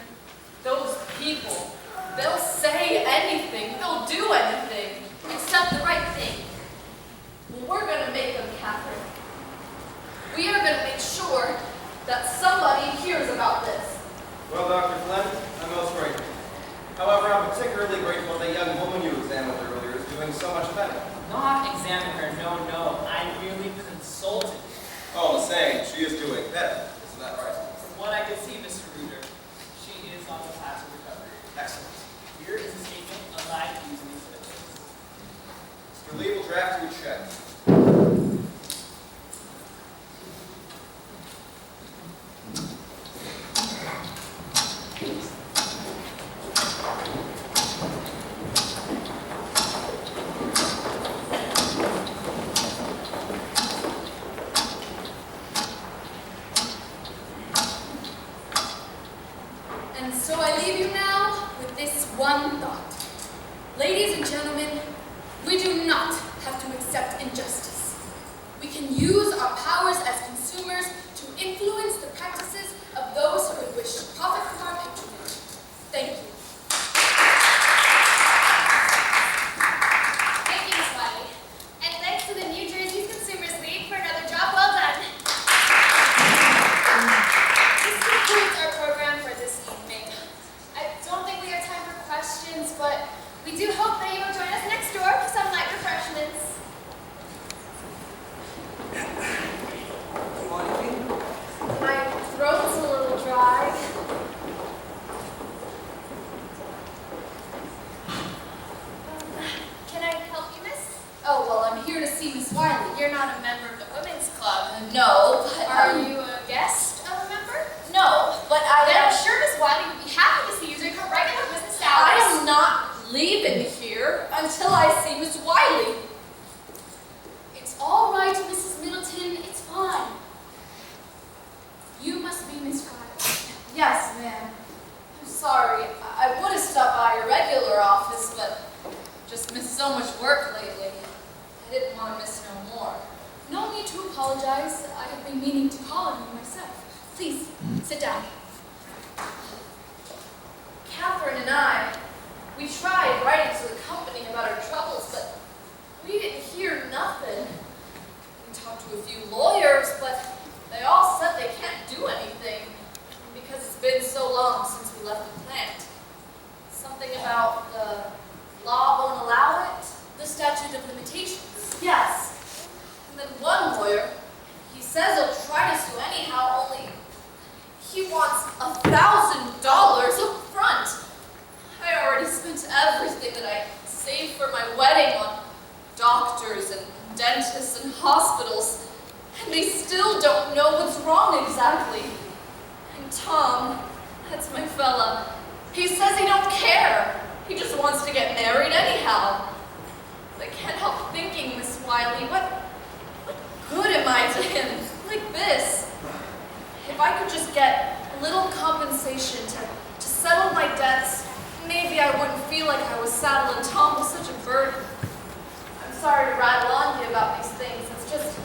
Those people, they'll say anything, they'll do anything. Except the right thing. Well, we're gonna make them, Catherine. We are gonna make sure that somebody hears about this. Well, Dr. Flynn, I'm most grateful. However, I'm particularly grateful the young woman you examined earlier is doing so much better. Not examine her, no. I merely consulted. Oh, I'm saying she is doing better. Isn't that right? From what I could see, Mr. Reuter, she is on the path to recovery. Excellent. Here is a statement of my using these pictures. Mr. Lee will draft you a check. And so I leave you now with this one thought. Ladies and gentlemen, we do not have to accept injustice. We can use our powers as consumers to influence the practice you're not a member of the women's club. No, but Are you a guest of a member? No, but I Then am. I'm sure Miss Wiley would be happy to see you take her regular business I hours. am not leaving here until I see Miss Wiley. It's all right, Mrs. Middleton. It's fine. You must be Miss Wiley. Yes, ma'am. I'm sorry. I would have stopped by your regular office, but just missed so much work lately. I didn't want to miss no more. No need to apologize. I have been meaning to call on you myself. Please, sit down. Catherine and I, we tried writing to the company about our troubles, but we didn't hear nothing. We talked to a few lawyers, but they all said they can't do anything because it's been so long since we left the plant. Something about the law won't allow it? The statute of limitations. Yes. And then one lawyer, he says he'll try to sue anyhow, only he wants $1,000 up front. I already spent everything that I saved for my wedding on doctors and dentists and hospitals, and they still don't know what's wrong exactly. And Tom, that's my fella, he says he don't care. He just wants to get married anyhow. I can't help thinking, Miss Wiley, what good am I to him like this? If I could just get a little compensation to settle my debts, maybe I wouldn't feel like I was saddling Tom with such a burden. I'm sorry to rattle on you about these things. It's just,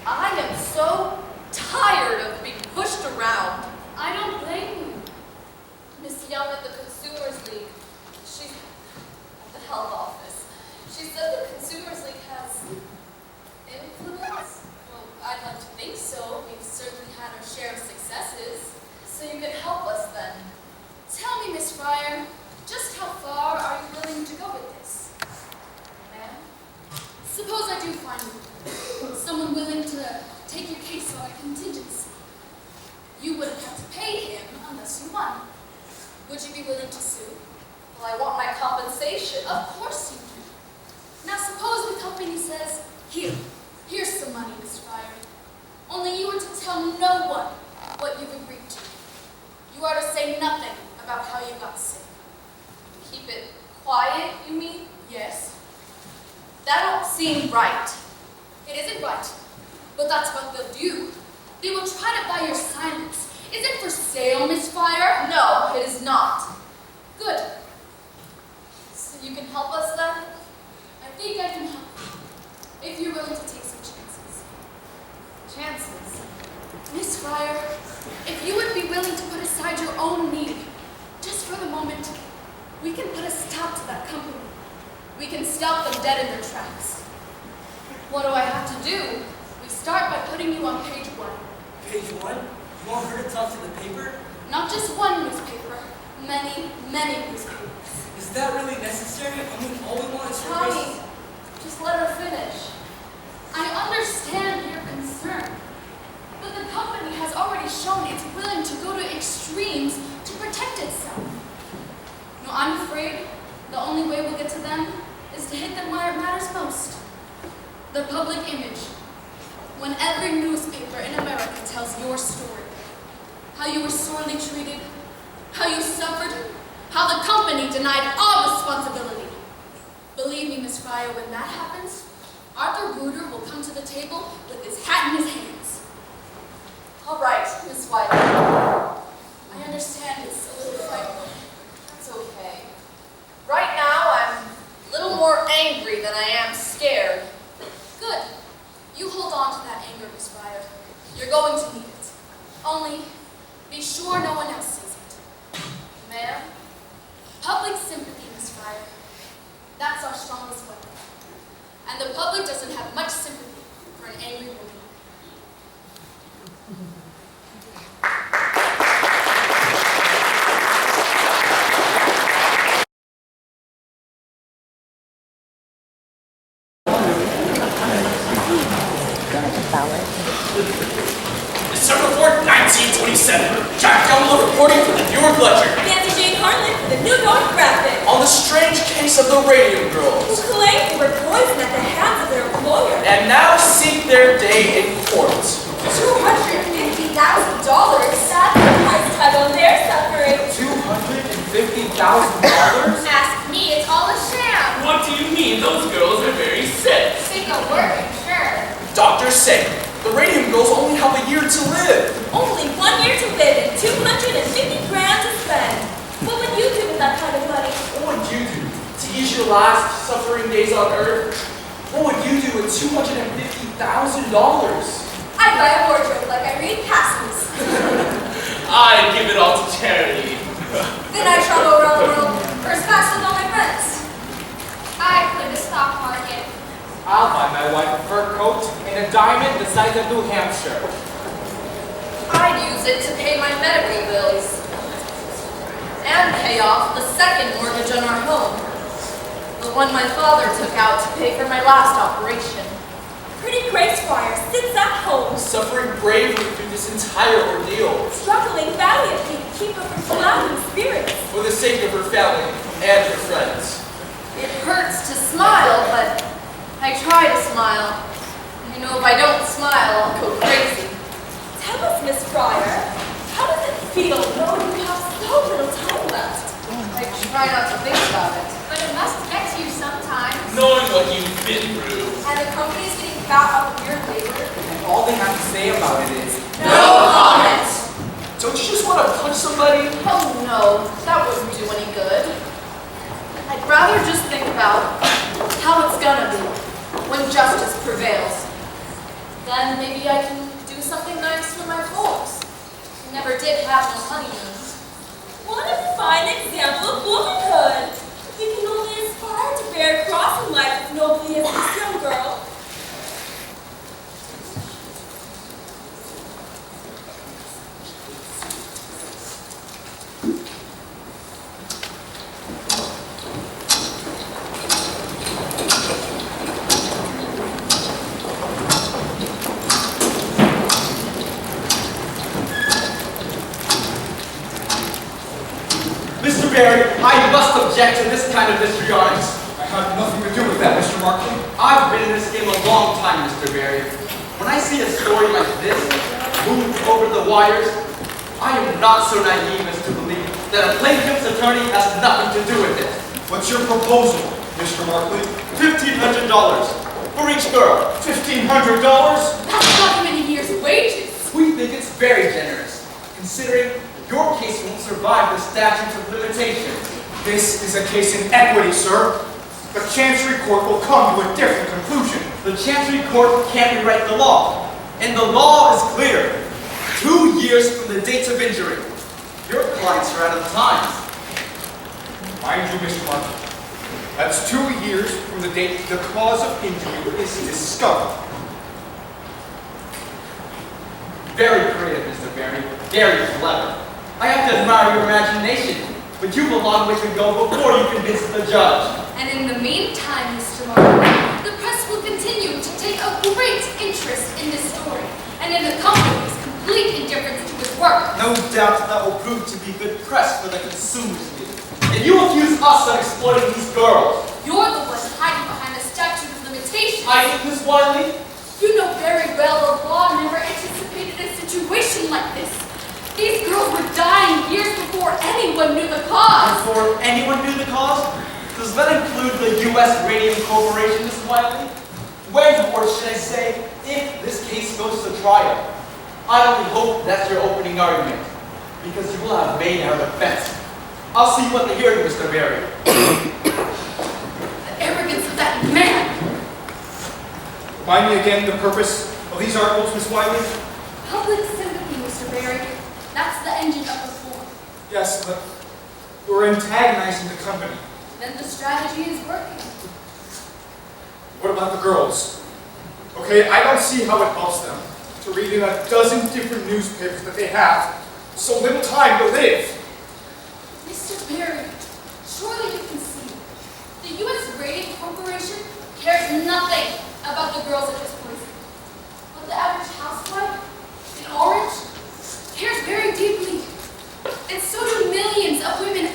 I am so tired of being pushed around. I don't blame you. Miss Young at the Consumers League, she's at the health office. She said the Consumers League has influence. Well, I'd like to think so. We've certainly had our share of successes. So you could help us then. Tell me, Miss Fryer, just how far are you willing to go with this? Ma'am? Suppose I do find you someone willing to take your case on a contingency. You wouldn't have to pay him unless you won. Would you be willing to sue? Well, I want my compensation. Of course you do. Now suppose the company says, here's some money, Miss Fryer. Only you are to tell no one what you've agreed to. You are to say nothing about how you got sick. Keep it quiet, you mean? Yes, That don't seem right. it isn't right, but that's what they'll do. They will try to buy your silence. Is it for sale, Miss Fryer? No, it is not. Good. So you can help us then? I think I can help you, if you're willing to take some chances. Chances? Miss Fryer, if you would be willing to put aside your own need, just for the moment, we can put a stop to that company. We can stop them dead in their tracks. What do I have to do? We start by putting you on page 1. Page 1? You want her to talk to the paper? Not just one newspaper, many, many newspapers. Is that really necessary? I mean, all we want is her Tommy, just let her finish. I understand your concern, but the company has already shown it's willing to go to extremes to protect itself. No, I'm afraid the only way we'll get to them is to hit them where it matters most. The public image. When every newspaper in America tells your story, how you were sorely treated, how you suffered, how the company denied all responsibility. Believe me, Miss Fryer, when that happens, Arthur Bruder will come to the table with his hat in his hands. All right, Miss Wiley. I understand it's a little frightening. That's okay. Right now, I'm a little more angry than I am scared. Good. You hold on to that anger, Miss Fryer. You're going to need it. Only, be sure no one else sees it. Ma'am? Public sympathy, Miss Fryer. That's our strongest weapon. And the public doesn't have much sympathy for an angry woman. December 4th, 1927. Jack Gumlow reporting from the Newark Ledger. Nancy Jane Harlan for the New York Graphic. On the strange case of the Radium Who Girls. claimed they were poisoned at the hands of their employer. And now seek their day in court. $250,000. That's the price tag on their suffering. $250,000? Ask me, it's all a sham. What do you mean? Those girls are very sick. Sick of working, sure. Doctors say the Radium Girls only have a year to live. Only 1 year to live and 250 grand to spend. What would you do with that kind of money? What would you do to ease your last suffering days on Earth? What would you do with $250,000? I'd buy a wardrobe like Irene Cassidy's. I'd give it all to charity. Then I'd travel around the world, first class with all my friends. I'd play the stock market. I'll buy my wife a fur coat and a diamond the size of New Hampshire. I'd use it to pay my medical bills. And pay off the second mortgage on our home. The one my father took out to pay for my last operation. Pretty Grace Squire sits at home, Suffering bravely through this entire ordeal. struggling valiantly to keep up her flattering spirits. For the sake of her family and her friends. It hurts to smile, but I try to smile. You know, if I don't smile, I'll go crazy. Tell us, Miss Fryer, how does it feel knowing you have so little time left? I try not to think about it. But it must get to you sometimes. Knowing what you've been through. And the company's getting fat off of your labor. And all they have to say about it is, No comment! Don't you just want to punch somebody? Oh no, that wouldn't do any good. I'd rather just think about how it's gonna be when justice prevails. Then maybe I can do something nice for my folks. I never did have no honeymoon. What a fine example of womanhood! You can only aspire to bear a cross in life as nobly as this young girl. Mr. Barry, I must object to this kind of disregarding. I have nothing to do with that, Mr. Markley. I've been in this game a long time, Mr. Barry. When I see a story like this move over the wires, I am not so naive as to believe that a plaintiff's attorney has nothing to do with it. What's your proposal, Mr. Markley? $1,500 for each girl. $1,500? That's not even a year's wages. We think it's very generous, considering your case won't survive the statute of limitations. This is a case in equity, sir. The Chancery Court will come to a different conclusion. The Chancery Court can't rewrite the law, and the law is clear. 2 years from the date of injury. Your clients are out of time. Mind you, Mr. Markley, that's 2 years from the date the cause of injury is discovered. Very creative, Mr. Barry. Very clever. I have to admire your imagination, but you've a long way to go before you convince the judge. And in the meantime, Mr. Martin, the press will continue to take a great interest in this story and in the company's complete indifference to his work. No doubt that will prove to be good press for the consumers league. And you accuse us of exploiting these girls. You're the one hiding behind the statute of limitations. I think, Miss Wiley. You know very well the law never anticipated a situation like this. These girls were dying years before anyone knew the cause. Before anyone knew the cause? Does that include the U.S. Radium Corporation, Miss Wiley? When, or should I say, if this case goes to trial? I only hope that's your opening argument, because you will have made our defense. I'll see you at the hearing, Mr. Barry. The arrogance of that man! Remind me again the purpose of these articles, Miss Wiley? Public sympathy, Mr. Barry. That's the engine of reform. Yes, but we're antagonizing the company. Then the strategy is working. What about the girls? Okay, I don't see how it helps them to read in a dozen different newspapers that they have so little time to live. Mr. Barry, surely you can see. The U.S. Radium Corporation cares nothing about the girls at this poison. But the average housewife in Orange cares very deeply. And so do millions of women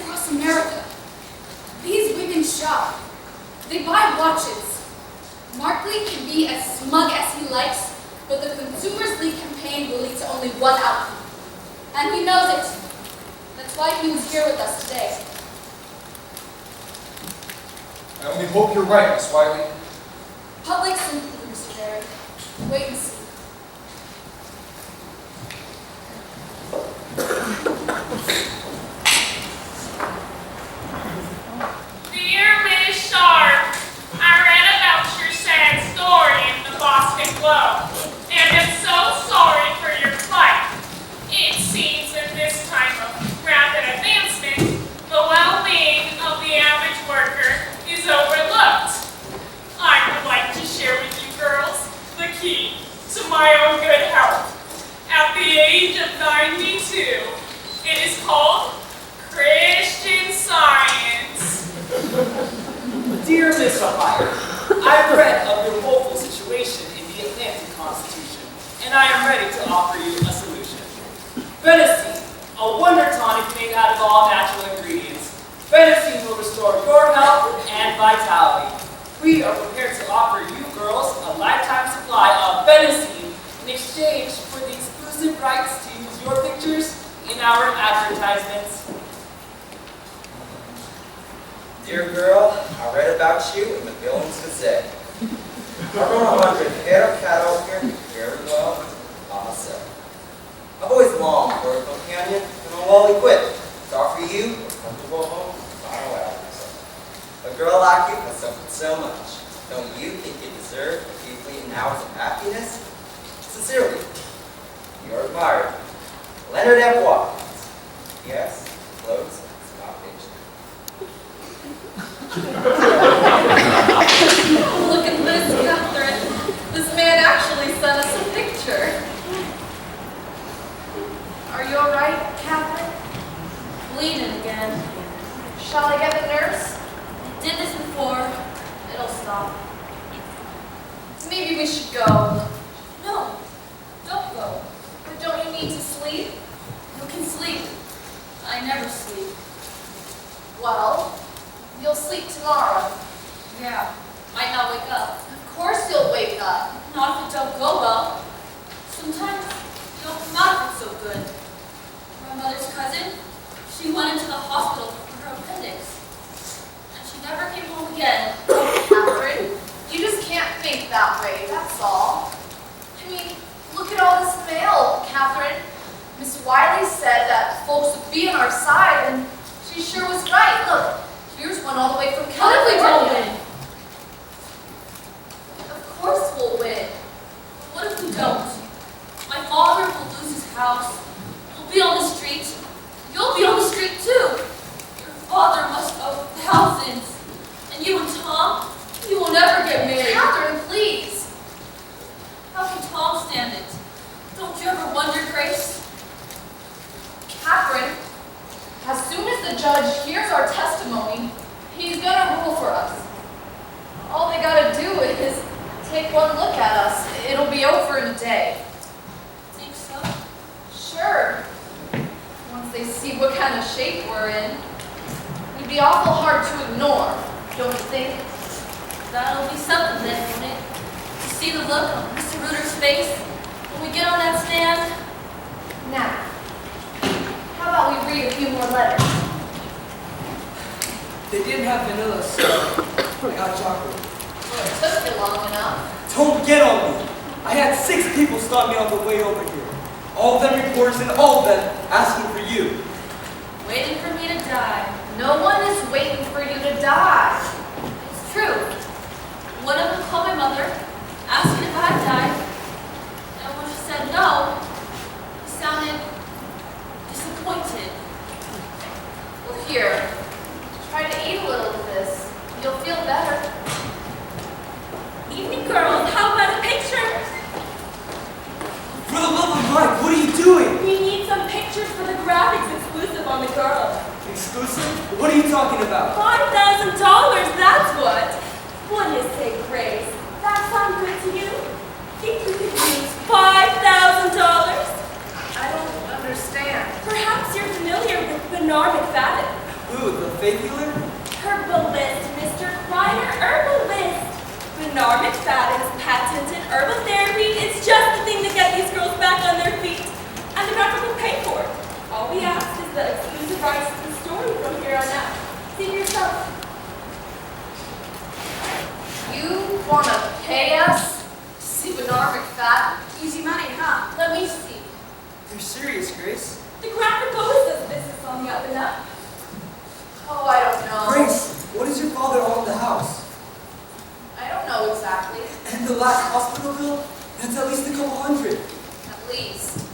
But the Consumers League campaign will lead to only one outcome. And he knows it. That's why he was here with us today. I only hope you're right, Miss Wiley. Public sympathy, Mr. Derrick. Wait and see. Dear Miss Sharp, I read about your sad story in the Boston Globe, and am so sorry for your plight. It seems at this time of rapid advancement, the well-being of the average worker is overlooked. I would like to share with you girls the key to my own good health. At the age of 92, it is called Christian Science. Dear Miss Fire, I read of your woeful situation in the Atlantic Constitution, and I am ready to offer you a solution. Venison, a wonder tonic made out of all natural ingredients. Venison will restore your health and vitality. We are prepared to offer you girls a lifetime supply of venison in exchange for the exclusive rights to use your pictures in our advertisements. Dear girl, I read about you in the Billings Gazette. I run 100 head of cattle here very well by myself. I've always longed for a companion and I'm well equipped to offer you a comfortable home to find out yourself. A girl like you has suffered so much. Don't you think you deserve a few fleeting hours of happiness? Sincerely, your admirer, Leonard F. Watkins. Yes, clothes is my picture. Look at this, Catherine. This man actually sent us a picture. Are you all right, Catherine? Bleeding again. Shall I get a nurse? I did this before. It'll stop. Maybe we should go. No, don't go. But don't you need to sleep? You can sleep. I never sleep. Well, you'll sleep tomorrow. Yeah, might not wake up. Of course you'll wake up. Not if it don't go well. Sometimes you don't come out of it so good. My mother's cousin, she went into the hospital for her appendix. And she never came home again. Catherine, you just can't think that way, that's all. I mean, look at all this mail, Catherine. Miss Wiley said that folks would be on our side, and she sure was right. Look, here's one all the way from California. What if we don't win? Of course we'll win. What if we don't? My father will lose his house. He'll be on the street. You'll be on the street too. Your father must owe thousands. And you and Tom, you will never get married. Catherine, please. How can Tom stand it? Don't you ever wonder, Grace? Catherine, as soon as the judge hears our testimony, he's gonna rule for us. All they gotta do is take one look at us. It'll be over in a day. Think so? Sure. Once they see what kind of shape we're in, it'd be awful hard to ignore, don't you think? That'll be something then, won't it? To see the look on Mr. Reuter's face when we get on that stand. Now, how about we read a few more letters? They didn't have vanilla, so I got chocolate. Well, it took you long enough. Don't get on me. I had 6 people stop me on the way over here. All of them reporters and all of them asking for you. Waiting for me to die. No one is waiting for you to die. It's true. One of them called my mother, asking if I had died. And when she said no, he sounded disappointed. Well, here, try to eat a little of this. You'll feel better. Evening, girls. How about a picture? For the love of Mike, what are you doing? We need some pictures for the graphics exclusive on the girl. Exclusive? What are you talking about? $5,000, that's what. What do you say, Grace? That sound good to you? Think you could use $5,000? I don't understand. Perhaps you're familiar with Bernard McFadden. Who, the faith healer? Herbalist, Mr. Kreider, herbalist. Bernard McFadden's patented herbal therapy is just the They're serious, Grace. The graphic always does business on the up and up. Oh, I don't know. Grace, what does your father own the house? I don't know exactly. And the last hospital bill? That's at least a couple hundred. At least.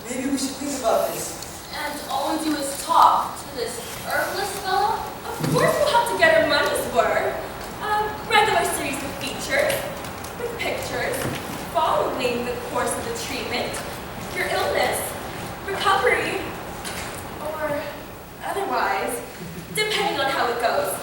Maybe we should think about this. And all we do is talk to this herbalist fellow. Of course we'll have to get our money's worth. A regular series of features, with pictures, following the course of the treatment, your illness, recovery, or otherwise, depending on how it goes.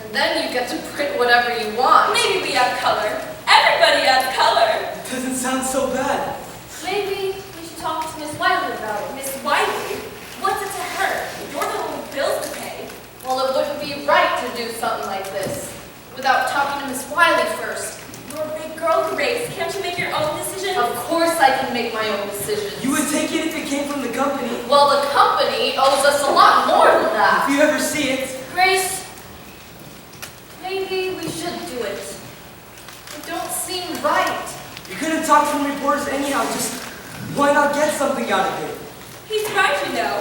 And then you get to print whatever you want. Maybe we add color. Everybody adds color. It doesn't sound so bad. Maybe we should talk to Miss Wiley about it. Miss Wiley? What's it to her? You're the little bills to pay. Well, it wouldn't be right to do something like this without talking to Miss Wiley first. You're a big girl, Grace. Can't you make your own decisions? Of course I can make my own decisions. You would take it if it came from the company. Well, the company owes us a lot more than that. If you ever see it. Grace, maybe we should do it. It don't seem right. You couldn't talk to the reporters anyhow. Just why not get something out of it? He's right, you know.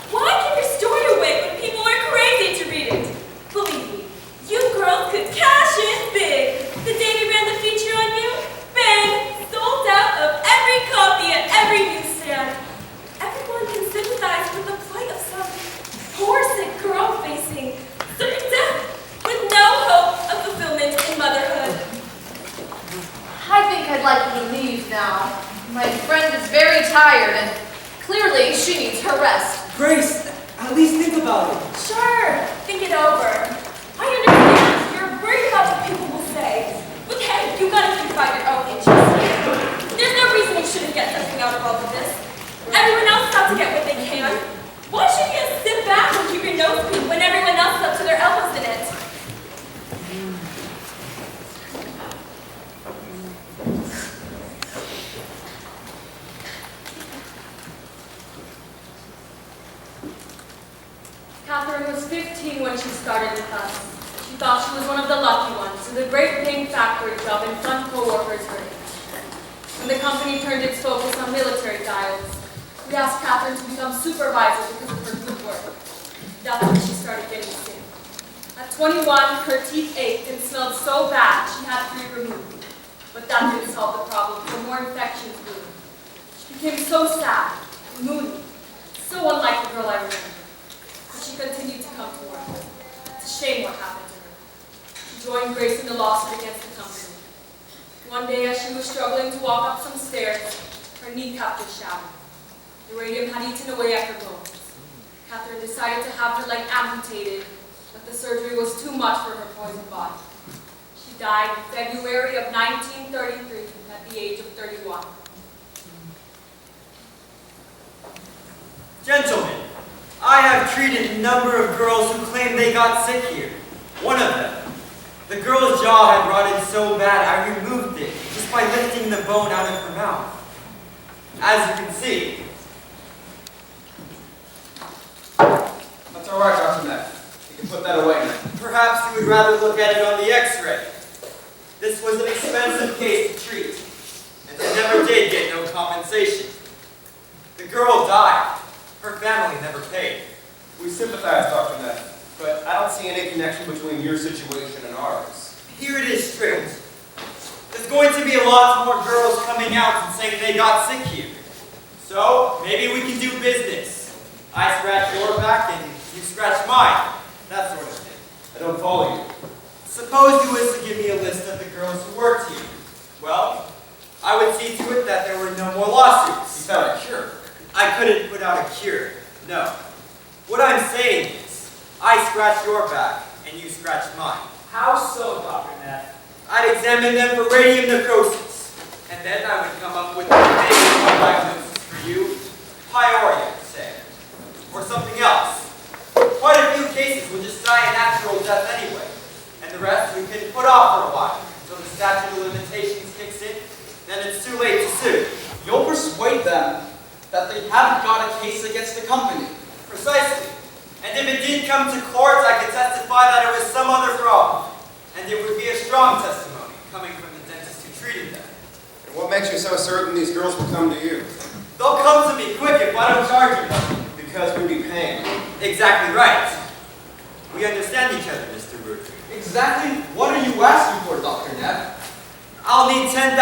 Why give your story away when people are crazy to read it? Believe me, you girls could cash in big. The day we ran the feature on you, bang, sold out of every copy at every newsstand. Everyone can sympathize with the plight of some poor sick girl facing certain death with no hope of fulfillment in motherhood. I think I'd like you to leave now. My friend is very tired and clearly she needs her rest. Grace, at least think about it. Sure, think it over. I understand you're worried about what people will say. But hey, you gotta think about your own interests. There's no reason you shouldn't get something out of all of this. Everyone else has to get what they can. Why should you just sit back and keep your nose clean when everyone else is up to their elbows in it? Catherine was 15 when she started with us. She thought she was one of the lucky ones, with a great paying factory job and fun co-workers her age. When the company turned its focus on military dials, we asked Catherine to become supervisor because of her good work. That's when she started getting sick. At 21, her teeth ached and smelled so bad she had 3 removed. But that didn't solve the problem, so more infections grew. She became so sad, moody, so unlike the girl I remember. But she continued to come to work. It's a shame what happened to her. She joined Grace in the lawsuit against the company. One day, as she was struggling to walk up some stairs, her kneecap was shattered. The radium had eaten away at her bones. Catherine decided to have her leg amputated, but the surgery was too much for her poisoned body. She died in February of 1933 at the age of 31. Gentlemen, I have treated a number of girls who claim they got sick here. One of them, the girl's jaw had rotted so bad I removed it just by lifting the bone out of her mouth. As you can see. That's all right, Dr. Mack. You can put that away now. Perhaps you would rather look at it on the x-ray. This was an expensive case to treat, and they never did get no compensation. The girl died. Her family never paid. We sympathize, Dr. Mack, but I don't see any connection between your situation and ours. Here it is stripped. There's going to be a lot more girls coming out and saying they got sick here. So, maybe we can do business. I scratch your back and you scratch mine. That sort of thing. I don't follow you. Suppose you was to give me a list of the girls who worked here. Well, I would see to it that there were no more lawsuits. You found a cure. I couldn't put out a cure, no. What I'm saying is, I scratch your back and you scratch mine. How so, Dr. Neff? I'd examine them for radium necrosis, and then I would come up with a medical diagnosis for you, pyorrhea, say, or something else. Quite a few cases will just die a natural death anyway, and the rest we can put off for a while until the statute of limitations kicks in. Then it's too late to sue. You'll persuade them that they haven't got a case against the company. Precisely. And if it did come to court, I could testify that it was some other problem. And it would be a strong testimony coming from the dentist who treated them. What makes you so certain these girls will come to you? They'll come to me quick if I don't charge you. Because we'd be paying. Exactly right. We understand each other, Mr. Ruder. Exactly what are you asking for, Dr. Neff? I'll need $10,000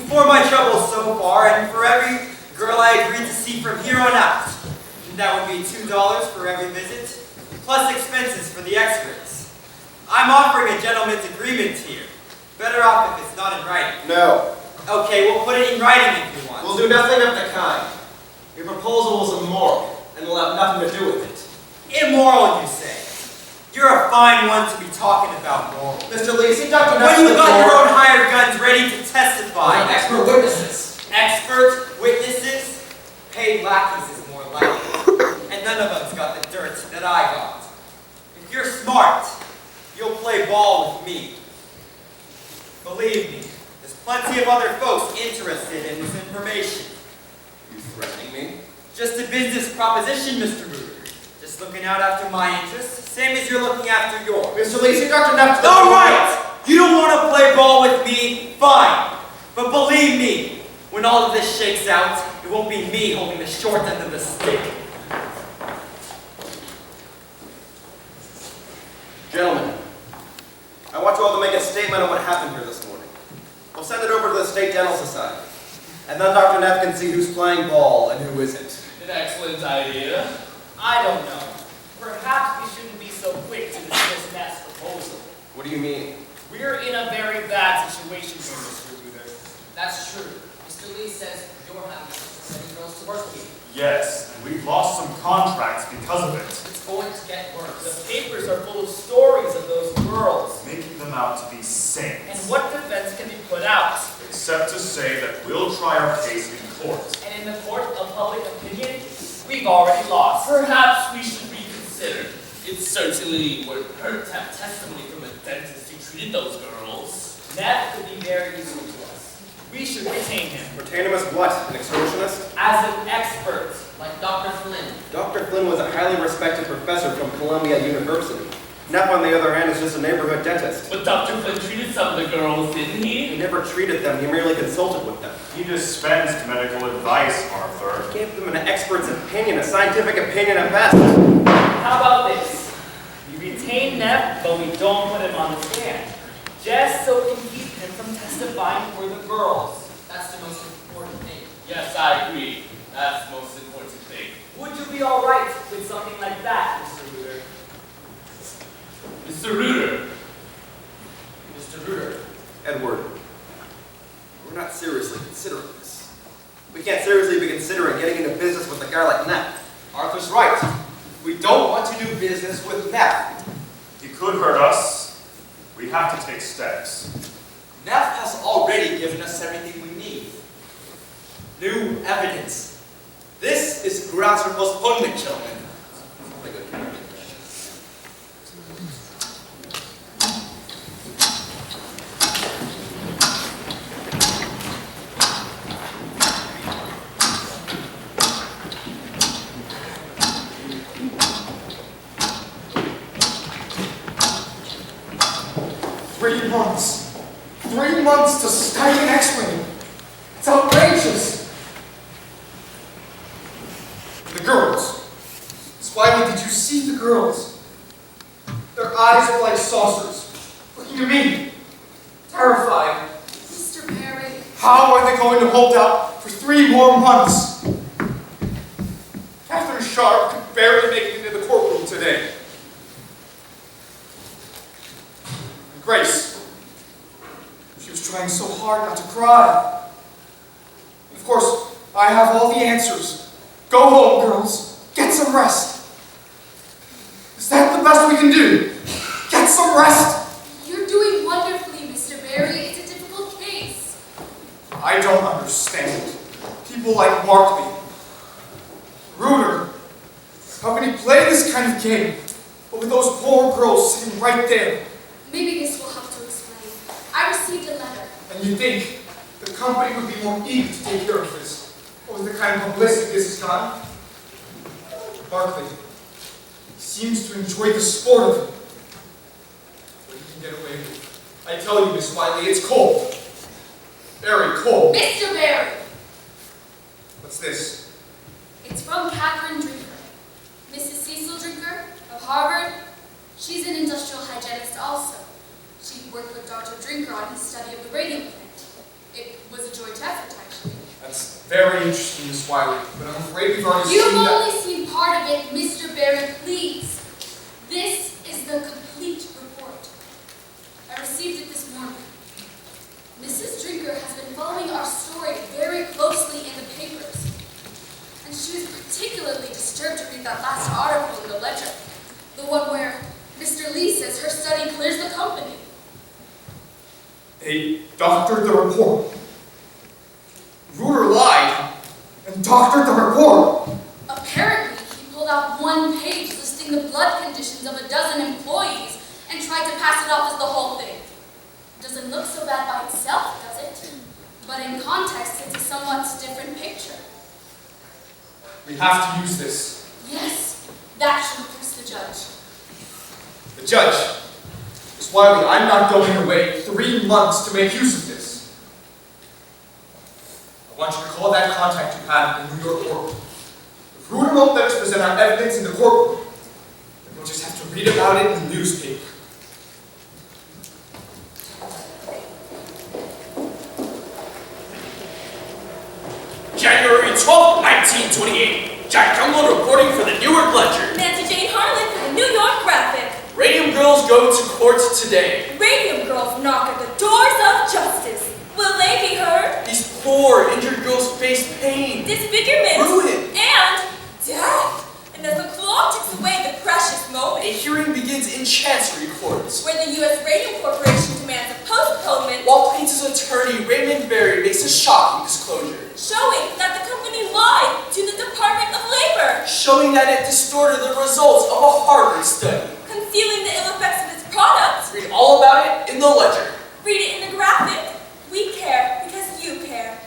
for my troubles so far, and for every girl I agreed to see from here on out. And that would be $2 for every visit, plus expenses for the experts. I'm offering a gentleman's agreement here. Better off if it's not in writing. No. Okay, we'll put it in writing if you want. We'll do nothing of the kind. Your proposal is immoral, and will have nothing to do with it. Immoral, you say? You're a fine one to be talking about moral. Mr. Lee, see Dr. When you got your own hired guns ready to testify. Expert witnesses. Expert witnesses? Paid lackeys is more likely. And none of them's got the dirt that I got. If you're smart, you'll play ball with me. Believe me, there's plenty of other folks interested in this information. You threatening me? Just a business proposition, Mr. Ruder. Just looking out after my interests, same as you're looking after yours. Mr. Lee, see Dr. Neff. All right! You don't want to play ball with me? Fine. But believe me, when all of this shakes out, it won't be me holding the short end of the stick. Gentlemen, I want you all to make a statement on what happened here this morning. We'll send it over to the State Dental Society. And then Dr. Neff can see who's playing ball and who isn't. An excellent idea. I don't know. Perhaps we shouldn't be so quick to dismiss Neff's proposal. What do you mean? We're in a very bad situation here, Mr. Ruder. That's true. Mr. Lee says you're having sending girls to work here. Yes, and we've lost some contracts because of it. It's going to get worse. The papers are full of stories of those girls. Making them out to be saints. And what defense can be put out? Except to say that we'll try our case in court. And in the court of public opinion, we've already lost. Perhaps we should reconsider. It certainly would hurt to have testimony from a dentist who treated those girls. Neff could be very useful to us. We should retain him. Retain him as what? An extortionist? As an expert. Like Dr. Flynn. Dr. Flynn was a highly respected professor from Columbia University. Neff, on the other hand, is just a neighborhood dentist. But Dr. Flynn treated some of the girls, didn't he? He never treated them, he merely consulted with them. He dispensed medical advice, Arthur. He gave them an expert's opinion, a scientific opinion at best. How about this? We retain Neff, but we don't put him on the stand. Just so we can keep him from testifying for the girls. That's the most important thing. Yes, I agree. That's the most important thing. Would you be all right with something like that, Mr. Ruder? Mr. Ruder. Mr. Ruder. Edward, we're not seriously considering this. We can't seriously be considering getting into business with a guy like Neff. Arthur's right. We don't want to do business with Neff. He could hurt us. We have to take steps. Neff has already given us everything we need. New evidence. This is grounds for postponement, gentlemen. 3 months. 3 months to study and explain. It's outrageous. The girls. Spivey, did you see the girls? Their eyes are like saucers, looking at me, terrified. Mr. Perry. How are they going to hold out for 3 more months? Catherine Sharp could barely make it into the courtroom today. And Grace, she was trying so hard not to cry. And of course, I have all the answers. Go home, girls. Get some rest. Is that the best we can do? Get some rest. You're doing wonderfully, Mr. Barry. It's a difficult case. I don't understand. People like Barkley, Ruder, how can he play this kind of game, but with those poor girls sitting right there? Maybe this will help to explain. I received a letter. And you think the company would be more eager to take care of this, or with the kind of publicity this has gotten? Barkley seems to enjoy the sport of it. What he can get away with. I tell you, Miss Wiley, it's cold. Very cold. Mr. Barry! this? It's from Catherine Drinker. Mrs. Cecil Drinker of Harvard. She's an industrial hygienist also. She worked with Dr. Drinker on his study of the radium plant. It was a joint effort, actually. That's very interesting, Miss Wiley, but I'm afraid we've already You've seen that. only seen part of it, Mr. Barron, please. This is the complete report. I received it this morning. Mrs. Drinker has been following our story very closely in the papers. And she was particularly disturbed to read that last article in the Ledger. The one where Mr. Lee says her study clears the company. They doctored the report. Ruder lied and doctored the report. Apparently, he pulled out one page listing the blood conditions of a dozen employees and tried to pass it off as the whole thing. Doesn't look so bad by itself, does it? But in context, it's a somewhat different picture. We have to use this. Yes, that should impress the judge. The judge. Miss Wiley, I'm not going to wait 3 months to make use of this. I want you to call that contact you had in the New York court. If Ruder won't let us present our evidence in the courtroom, then we'll just have to read about it in the newspaper. January 12, 1928. Jack Cumberland reporting for the Newark Ledger. Nancy Jane Harlan for the New York Graphic. Radium Girls go to court today. Radium Girls knock at the doors of justice. Will they be heard? These poor, injured girls face pain, Disfigurement. ruin. And death. And as the clock ticks away the precious A moment, hearing begins in Chancery Courts, where the U.S. Radium Corporation demands a postponement, while plaintiff's attorney Raymond Berry makes a shocking disclosure, showing that the company lied to the Department of Labor, showing that it distorted the results of a Harvard study. concealing the ill effects of its products. Read all about it in the Ledger. Read it in the graphic. We care because you care.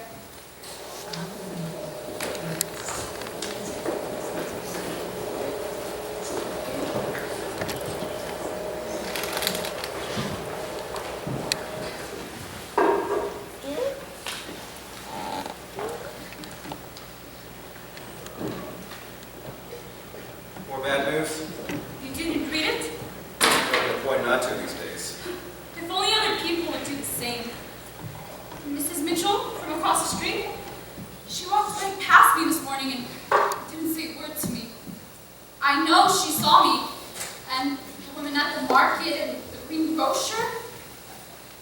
More bad news? You didn't read it? Making a point not to these days. If only other people would do the same. Mrs. Mitchell, from across the street, she walked right past me this morning and didn't say a word to me. I know she saw me, and the women at the market and the green grocer,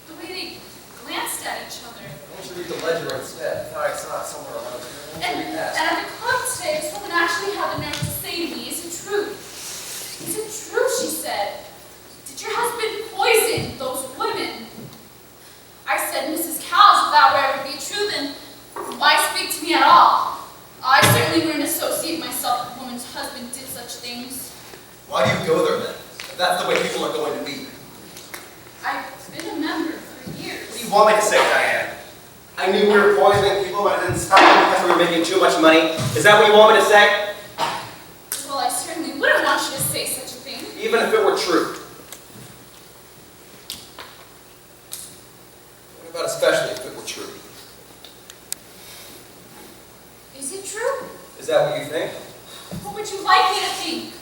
the way they glanced at each other. Why don't you read the Ledger instead? I thought I saw it somewhere around here. Why don't you read And that? at the club today, this woman actually had the nerve to say to me, "Is it true? Is it true?" she said. "Did your husband poison those women?" I said, "Mrs. Cowles, if that were ever to be true, then why speak to me at all? I certainly wouldn't associate myself with a woman's husband did such things." Why do you go there then? If that's the way people are going to be. I've been a member for years. What do you want me to say, Diane? I knew we were poisoning people, but I didn't stop them because we were making too much money. Is that what you want me to say? Well, I certainly wouldn't want you to say such a thing. Even if it were true. What about especially if it were true? Is it true? Is that what you think? What would you like me to think?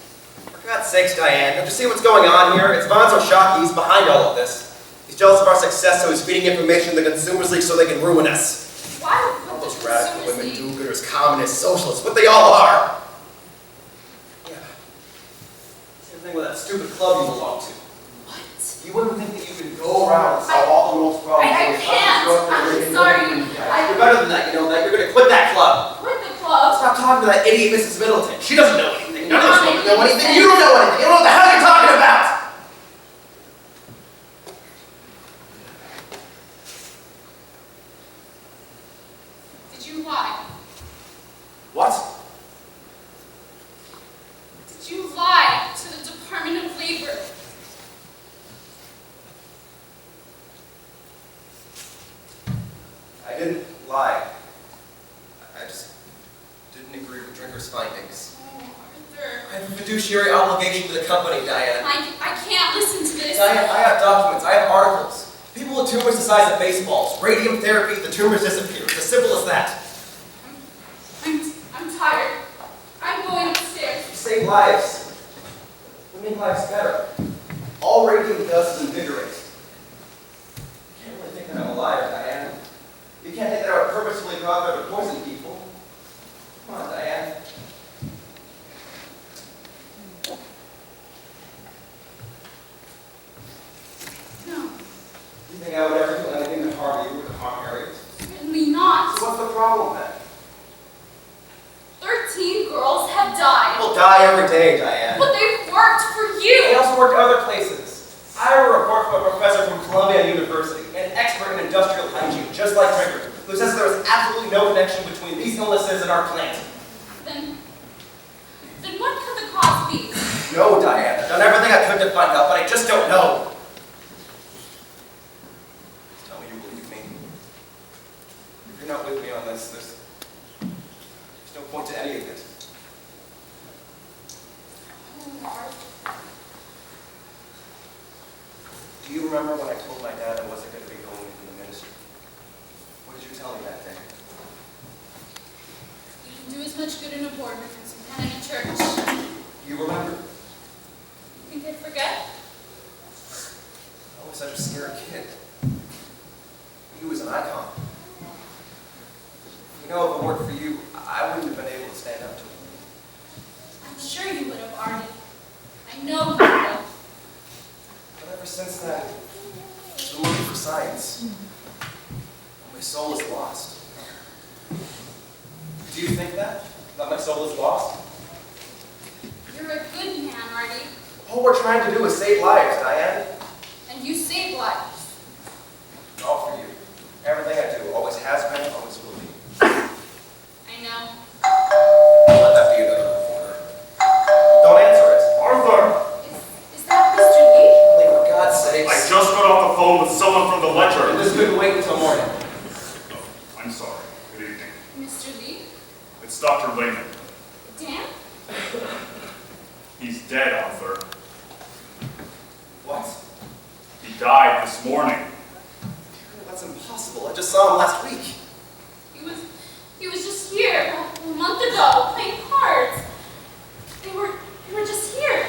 For God's sakes, Diane, don't you see what's going on here? It's Von Shocky. He's behind all of this. He's jealous of our success, so he's feeding information to the Consumers League so they can ruin us. Why All would those the radical Consumers women, League- do-gooders, communists, socialists, what they all are. Yeah. Same thing with that stupid club you belong to. What? You wouldn't think that you could go around and solve all the world's problems. I can't. I'm sorry. You're better than that, you know that. You're gonna quit that club. Quit the club. Stop talking to that idiot Mrs. Middleton. She doesn't know anything. None of us Mommy, know anything. listen. You don't know anything. You don't know what the hell you're talking about. Did you lie? What? Did you lie to the Department of Labor? I didn't lie. I just didn't agree with Drinker's findings. Oh, Arthur. I have a fiduciary obligation to the company, Diane. I can't listen to this. Diane, I have documents. I have articles. People with tumors the size of baseballs. Radium therapy, the tumors disappear. It's as simple as that. I'm lives. We make lives better. All radium does is invigorate. You can't really think that I'm alive, Diane. You can't think that I would purposefully go out there to poison people. Come on, Diane. No, You think I would ever do anything to harm you or to harm Harriet? certainly not. So what's the problem then? 13 girls have died. People die every day, Diane. But they've worked for They you. also worked other places. I read a report from a professor from Columbia University, an expert in industrial hygiene, just like Trigger, who says there is absolutely no connection between these illnesses and our plant. Then what could the cause be? No, Diane. I've done everything I could to find out, but I just don't know. Tell me you believe me. If you're not with me on this, there's no point to any of it. Do you remember when I told my dad I wasn't going to be going into the ministry? What did you tell me that day? You can do as much good in a boardroom as you can in a church. You remember? Think I'd forget? I was such a scared kid. He was an icon. You know, if it weren't for you, I wouldn't have been able to stand up to him. I'm sure you would have, Artie. I know you would have. But ever since then, I've been looking for science. And my soul is lost. Do you think that? That my soul is lost? You're a good man, Artie. All we're trying to do is save lives, Diane. And you save lives. All for you. Everything I do always has been, always will be. I know. Let that be another reporter. Don't answer it. Arthur! Is that Mr. Lee? Only for God's sakes. I just got off the phone with someone from the ledger. And this couldn't wait until morning. Oh, I'm sorry. Good evening. Mr. Lee? It's Dr. Lehman. Dan? He's dead, Arthur. What? He died this morning. That's impossible. I just saw him last week. He was just here a month ago playing cards. They were just here.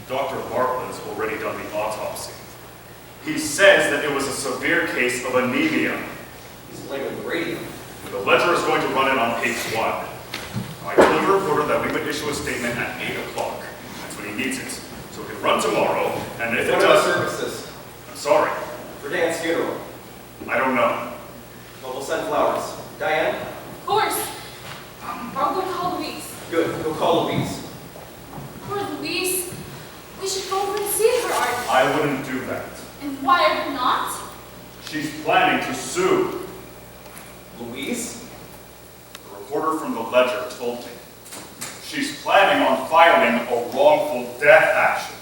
Dr. Bartlett's already done the autopsy. He says that it was a severe case of anemia. He's blaming the radium. The ledger is going to run it on page 1. I told the reporter that we would issue a statement at 8 o'clock. That's when he needs it. So it can run tomorrow, and if it What does... are the services? I'm sorry. For Dan's funeral. I don't know. Well, we'll send flowers. Diane? Of course. I'll go call Louise. Good. Go call Louise. Poor Louise. We should go over and see her, Artie. I wouldn't do that. And why are we not? She's planning to sue. Louise? The reporter from the ledger told me. She's planning on filing a wrongful death action.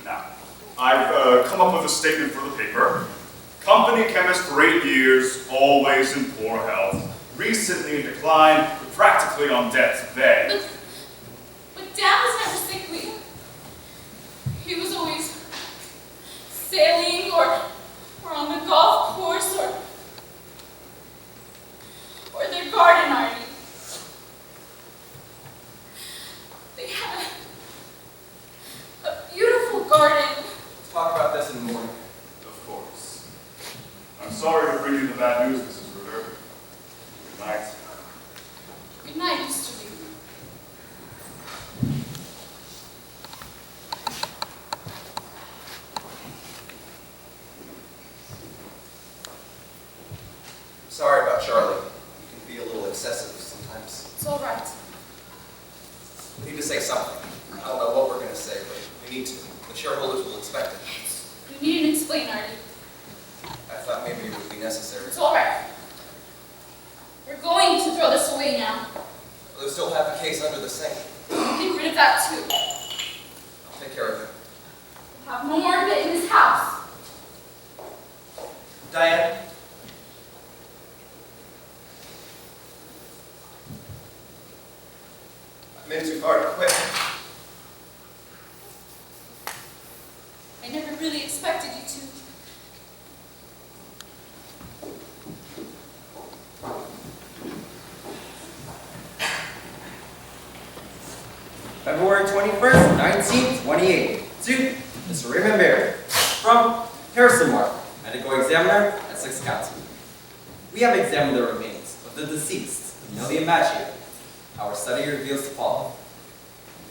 Now, I've come up with a statement for the paper. Company chemist for 8 years, always in poor health. Recently in decline, but practically on death's bed. But Dad was never sickly. He was always sailing or on the golf course or their garden, Artie. They had a beautiful garden. Let's talk about this in the morning. Of course. I'm sorry to bring you the bad news, Mrs. Ruder. Good night. Good night, Mr. Lee. Sorry about Charlie. He can be a little excessive sometimes. It's all right. We need to say something. I don't know what we're going to say, but we need to. The shareholders will expect it. You needn't explain, Artie. I thought maybe it would be necessary. It's all right. We're going to throw this away now. They'll still have the case under the sink. Get rid of that too. I'll take care of it. We'll have no more of it in this house. Diane? I've been too far to quit. I never really expected you to. February 21st, 1928. To Mr. Raymond Barry, from Harrison Mark, Medical Examiner, Essex County. We have examined the remains of the deceased, Amelia Macchio. Our study reveals the following.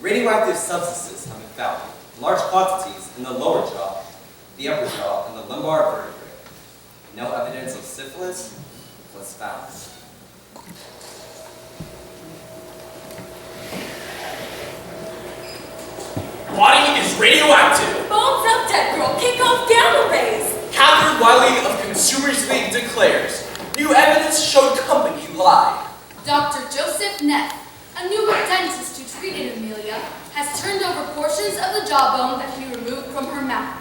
Radioactive substances have been found in large quantities in the lower jaw, the upper jaw, and the lumbar vertebrae. No evidence of syphilis was found. Body is radioactive. Bones up, dead girl. Kick off gamma rays. Catherine Wiley of Consumers League declares, new evidence showed company lie. Dr. Joseph Neff, a Newark dentist who treated Amelia, has turned over portions of the jawbone that he removed from her mouth.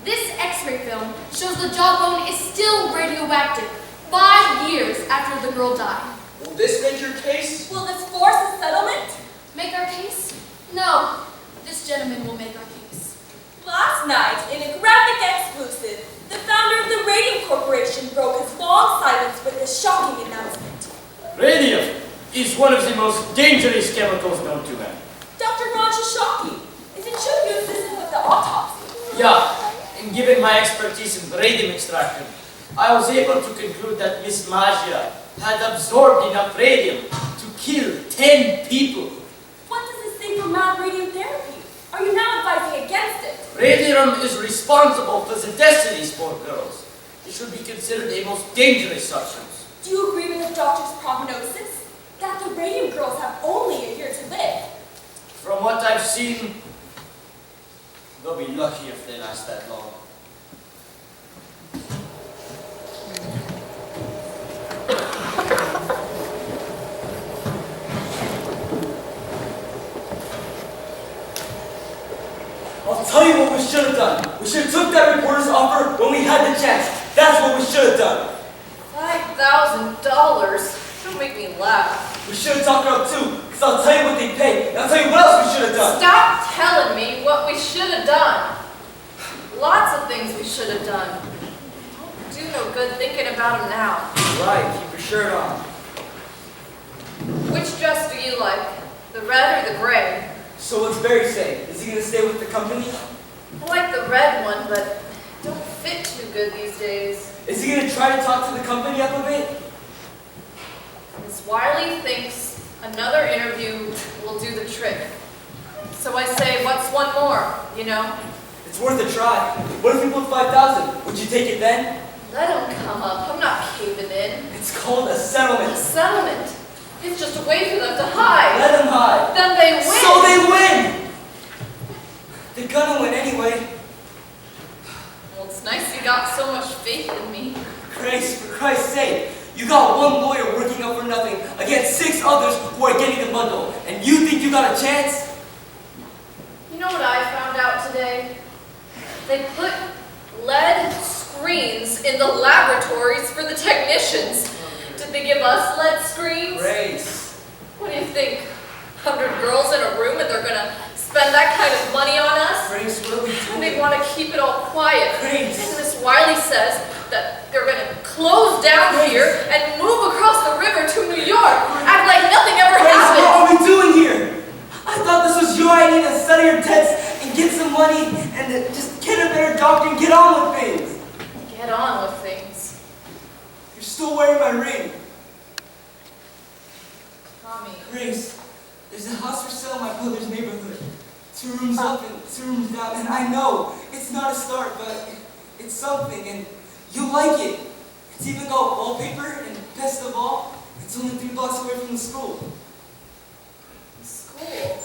This x-ray film shows the jawbone is still radioactive 5 years after the girl died. Will this make your case? Will this force a settlement? Make our case? No. This gentleman will make our case. Last night, in a graphic exclusive, the founder of the Radium Corporation broke his long silence with this shocking announcement. Radium is one of the most dangerous chemicals known to man. Dr. Raj is shocking. Is it true you assisted with the autopsy? Yeah, and given my expertise in radium extraction, I was able to conclude that Miss Magia had absorbed enough radium to kill 10 people. What does this say for mad radium therapy? Are you now advising against it? Radium is responsible for the deaths of these poor girls. It should be considered a most dangerous substance. Do you agree with the doctor's prognosis? That the Radium Girls have only a year to live? From what I've seen, they'll be lucky if they last that long. I'll tell you what we should have done. We should have took that reporter's offer when we had the chance. That's what we should have done. $5,000? Don't make me laugh. We should have talked her up too, because I'll tell you what they pay, and I'll tell you what else we should have done. Stop telling me what we should have done. Lots of things we should have done. Don't do no good thinking about them now. Right, keep your shirt on. Which dress do you like? The red or the gray? So what's Barry saying? Is he going to stay with the company? I like the red one, but it don't fit too good these days. Is he going to try to talk to the company up a bit? Miss Wiley thinks another interview will do the trick. So I say, what's one more, you know? It's worth a try. What if we put 5,000? Would you take it then? Let them come up. I'm not caving in. It's called a settlement. A settlement? It's just a way for them to hide. Let them hide. Then they win. So they win! They're gonna win anyway. Well, it's nice you got so much faith in me. Grace, for Christ's sake, you got one lawyer working up for nothing against 6 others who are getting the bundle, and you think you got a chance? You know what I found out today? They put lead screens in the laboratories for the technicians. Did they give us lead screens? Grace. What do you think? 100 girls in a room and they're gonna spend that kind of money on us? Grace, what are we doing? And they want to keep it all quiet. Grace. And Miss Wiley says that they're gonna close down here and move across the river to New York. Act like nothing ever Grace, happened. what are we doing here? I thought this was your idea to study your debts and get some money and to just get a better doctor and get on with things. Get on with things. You're still wearing my ring. Tommy. Grace, there's a house for sale in my brother's neighborhood. 2 rooms up and 2 rooms down, and I know it's not a start, but it's something, and you'll like it. It's even got wallpaper, and best of all, it's only 3 blocks away from the school. School?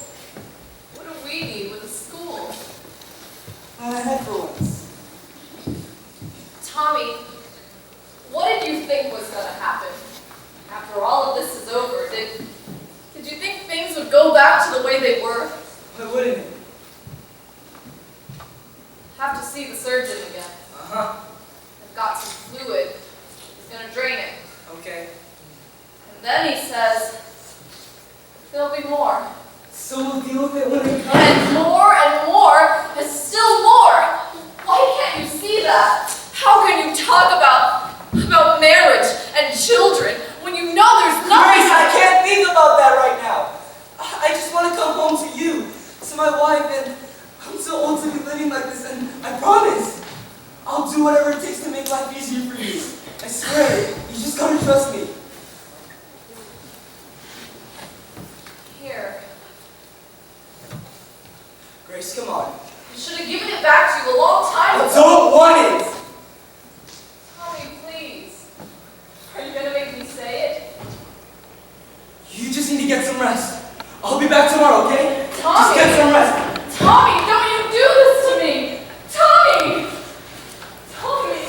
What do we need with a school? Not ahead for once. Tommy, what did you think was going to happen? After all of this is over, did you think things would go back to the way they were? Why wouldn't it? Have to see the surgeon again. Uh-huh. I've got some fluid. He's going to drain it. Okay. And then he says, there'll be more. So we'll deal with it when it comes. And more, and still more. Why can't you see that? How can you talk about marriage and children when you know there's nothing? Grace, I can't think about that right now. I just want to come home to you so to my wife, and I'm so old to be living like this, and I promise, I'll do whatever it takes to make life easier for you. I swear, you just gotta trust me. Here. Grace, come on. You should have given it back to you a long time ago. I don't want it! Tommy, please. Are you gonna make me say it? You just need to get some rest. I'll be back tomorrow, okay? Tommy! Just get some rest. Tommy, don't you do this to me! Tommy! Tommy!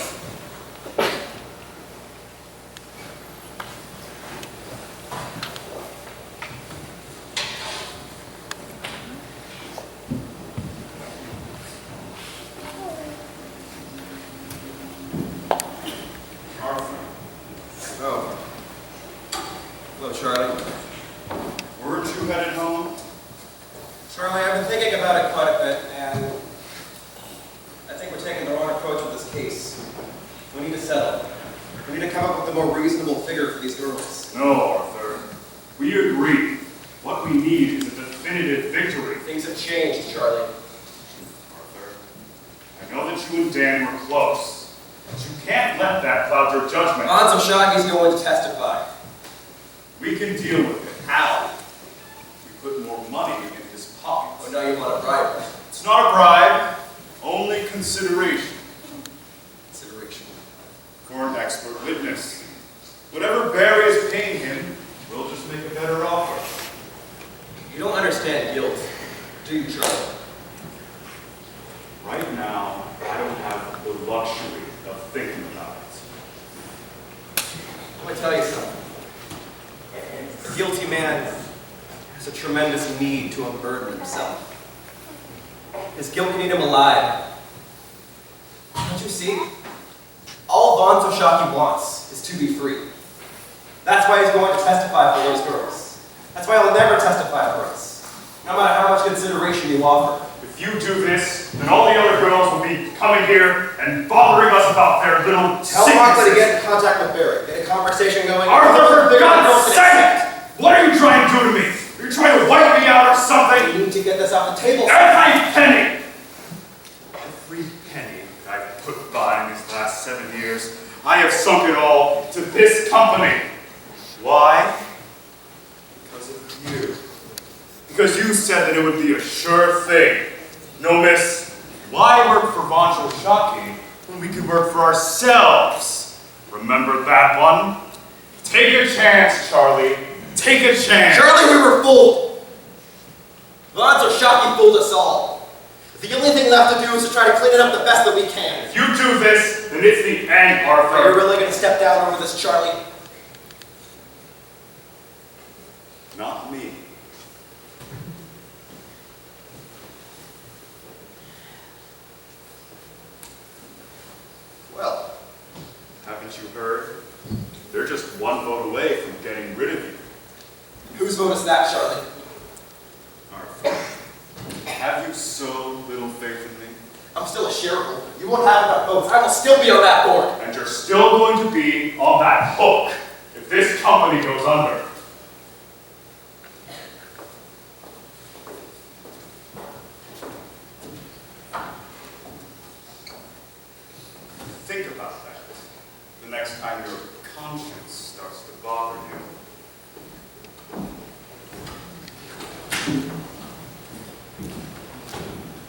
Oh. Hello, Charlie. Weren't you headed home? Charlie, I've been thinking about it quite a bit, and I think we're taking the wrong approach with this case. We need to settle. We need to come up with a more reasonable figure for these girls. No, Arthur. We agree. What we need is a definitive victory. Things have changed, Charlie. Arthur, I know that you and Dan were close, but you can't let that cloud your judgment. Anzo Shagi's going to testify. We can deal with it. How? We put more money in his pockets. Oh, now you want to bribe him. It's not a bribe, only consideration. Consideration. For an expert witness. Whatever Barry is paying him, we'll just make a better offer. You don't understand guilt, do you, Charlie? Right now, I don't have the luxury of thinking about it. Let me tell you something. A guilty man has a tremendous need to unburden himself. His guilt can eat him alive. Don't you see? All Von Toshaki wants is to be free. That's why he's going to testify for those girls. That's why he'll never testify for us, no matter how much consideration you offer. If you do this, then all the other girls will be coming here and bothering us about their little Tell Martha to get in contact with Barry. Get a conversation going. Arthur, for God's sake! What are you trying to do to me? Are you trying to wipe me out or something? We need to get this off the table. Every penny! Every penny that I've put by in these last 7 years, I have sunk it all to this company. Why? Because of you. Because you said that it would be a sure thing. No, miss, why work for Von Shoshaki when we could work for ourselves? Remember that one? Take a chance, Charlie. Take a chance. Charlie, we were fooled. Von Shoshaki fooled us all. The only thing left to do is to try to clean it up the best that we can. If you do this, then it's the end, Arthur. Are you really going to step down over this, Charlie? Not me. Well, haven't you heard? They're just one vote away from getting rid of you. Whose vote is that, Charlie? Arthur, have you so little faith in me? I'm still a shareholder. You won't have enough votes. I will still be on that board. And you're still going to be on that hook if this company goes under. Think about that the next time your conscience starts to bother you.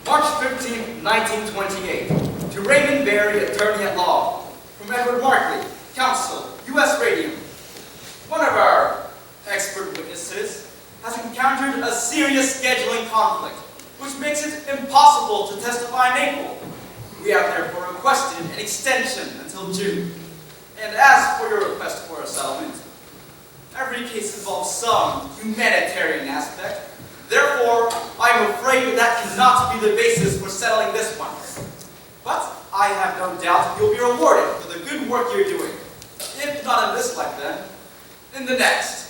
March 15, 1928. To Raymond Barry, attorney at law. From Edward Markley, counsel, U.S. Radium. One of our expert witnesses has encountered a serious scheduling conflict, which makes it impossible to testify in April. We have therefore requested an extension until June. And as for your request for a settlement, every case involves some humanitarian aspect. Therefore, I am afraid that cannot be the basis for settling this one. But I have no doubt you'll be rewarded for the good work you're doing. If not in this life then, in the next.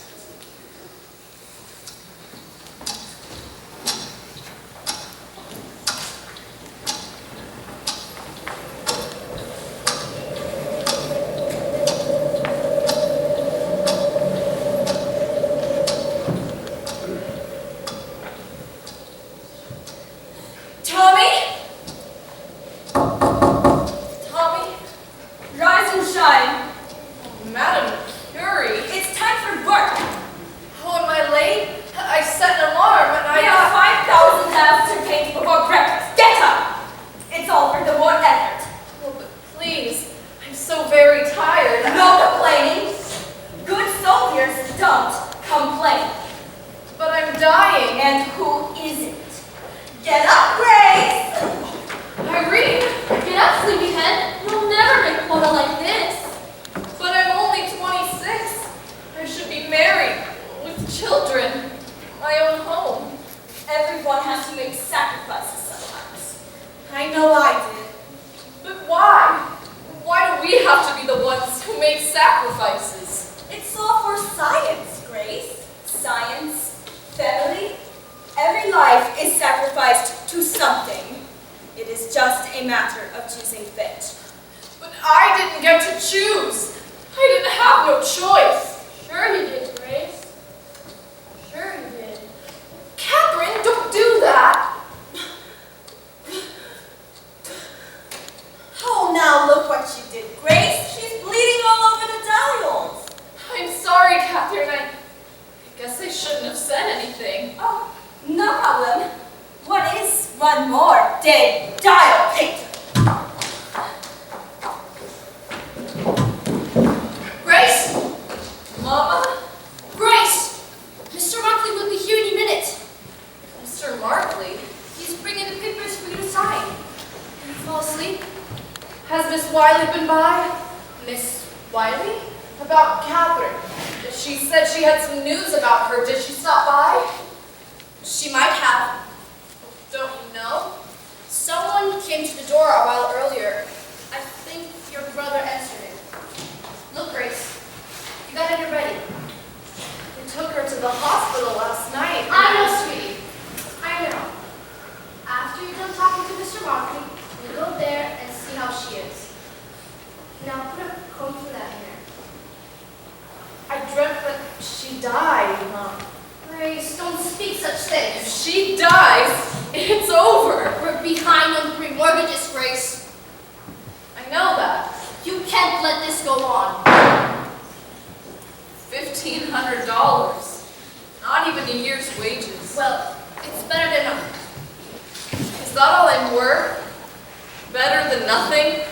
explain. But I'm dying. And who isn't? Get up, Grace! Irene, get up, sleepyhead. You'll never make quota like this. But I'm only 26. I should be married, with children, my own home. Everyone has to make sacrifices sometimes. I know I did. But why? Why do we have to be the ones who make sacrifices? It's all for science, Grace. Science, family. Every life is sacrificed to something. It is just a matter of choosing fit. But I didn't get to choose. I didn't have no choice. Sure you did, Grace. Sure you did. Catherine, don't do that. Oh, now look what you did, Grace. She's bleeding all over the dials. I'm sorry, Catherine. I guess I shouldn't have said anything. Oh, no problem. What is one more dead dial painter? Grace? Mama? Grace! Mr. Markley will be here any minute. Mr. Markley? He's bringing the papers for you to sign. Did you fall asleep? Has Miss Wiley been by? Miss Wiley? About Catherine. She said she had some news about her. Did she stop by? She might have. Don't you know? Someone came to the door a while earlier. I think your brother answered it. Look, Grace. You got it ready. We took her to the hospital last night. I know, sweetie. I know. After you're done talking to Mr. Markley, we'll go there and see how she is. Now put a comb through that hair. I dreamt that she died, Mom. Grace, don't speak such things. If she dies, it's over. We're behind on 3 mortgages, Grace. I know that. You can't let this go on. $1,500. Not even a year's wages. Well, it's better than nothing. Is that all I'm worth? Better than nothing?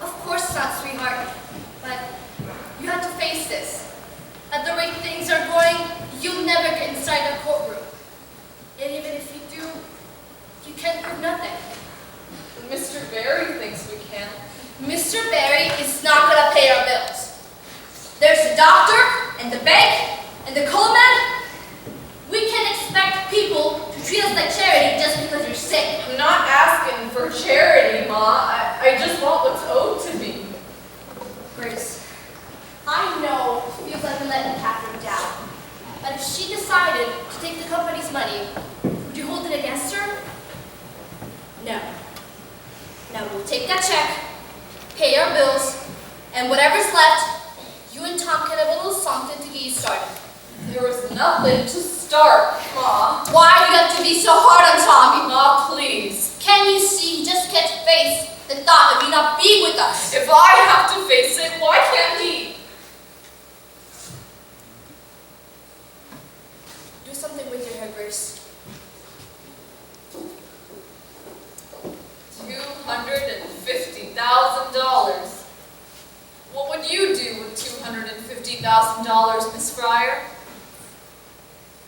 Of course not, sweetheart. But you have to face this. At the rate things are going, you'll never get inside a courtroom. And even if you do, you can't prove nothing. Mr. Barry thinks we can. Mr. Barry is not going to pay our bills. There's the doctor, and the bank, and the coal man. We can't expect people to treat us like charity just because you're sick. I'm not asking for charity, Ma. I just want what's owed to me. Grace, I know it feels like we're letting Catherine down. But if she decided to take the company's money, would you hold it against her? No. Now we'll take that check, pay our bills, and whatever's left, you and Tom can have a little something to get you started. There was nothing to start, Ma. Why do you have to be so hard on Tommy? Ma, please. Can you see he just can't face the thought of you not being with us? If I have to face it, why can't he? Do something with your hair, Grace. $250,000. What would you do with $250,000, Miss Fryer?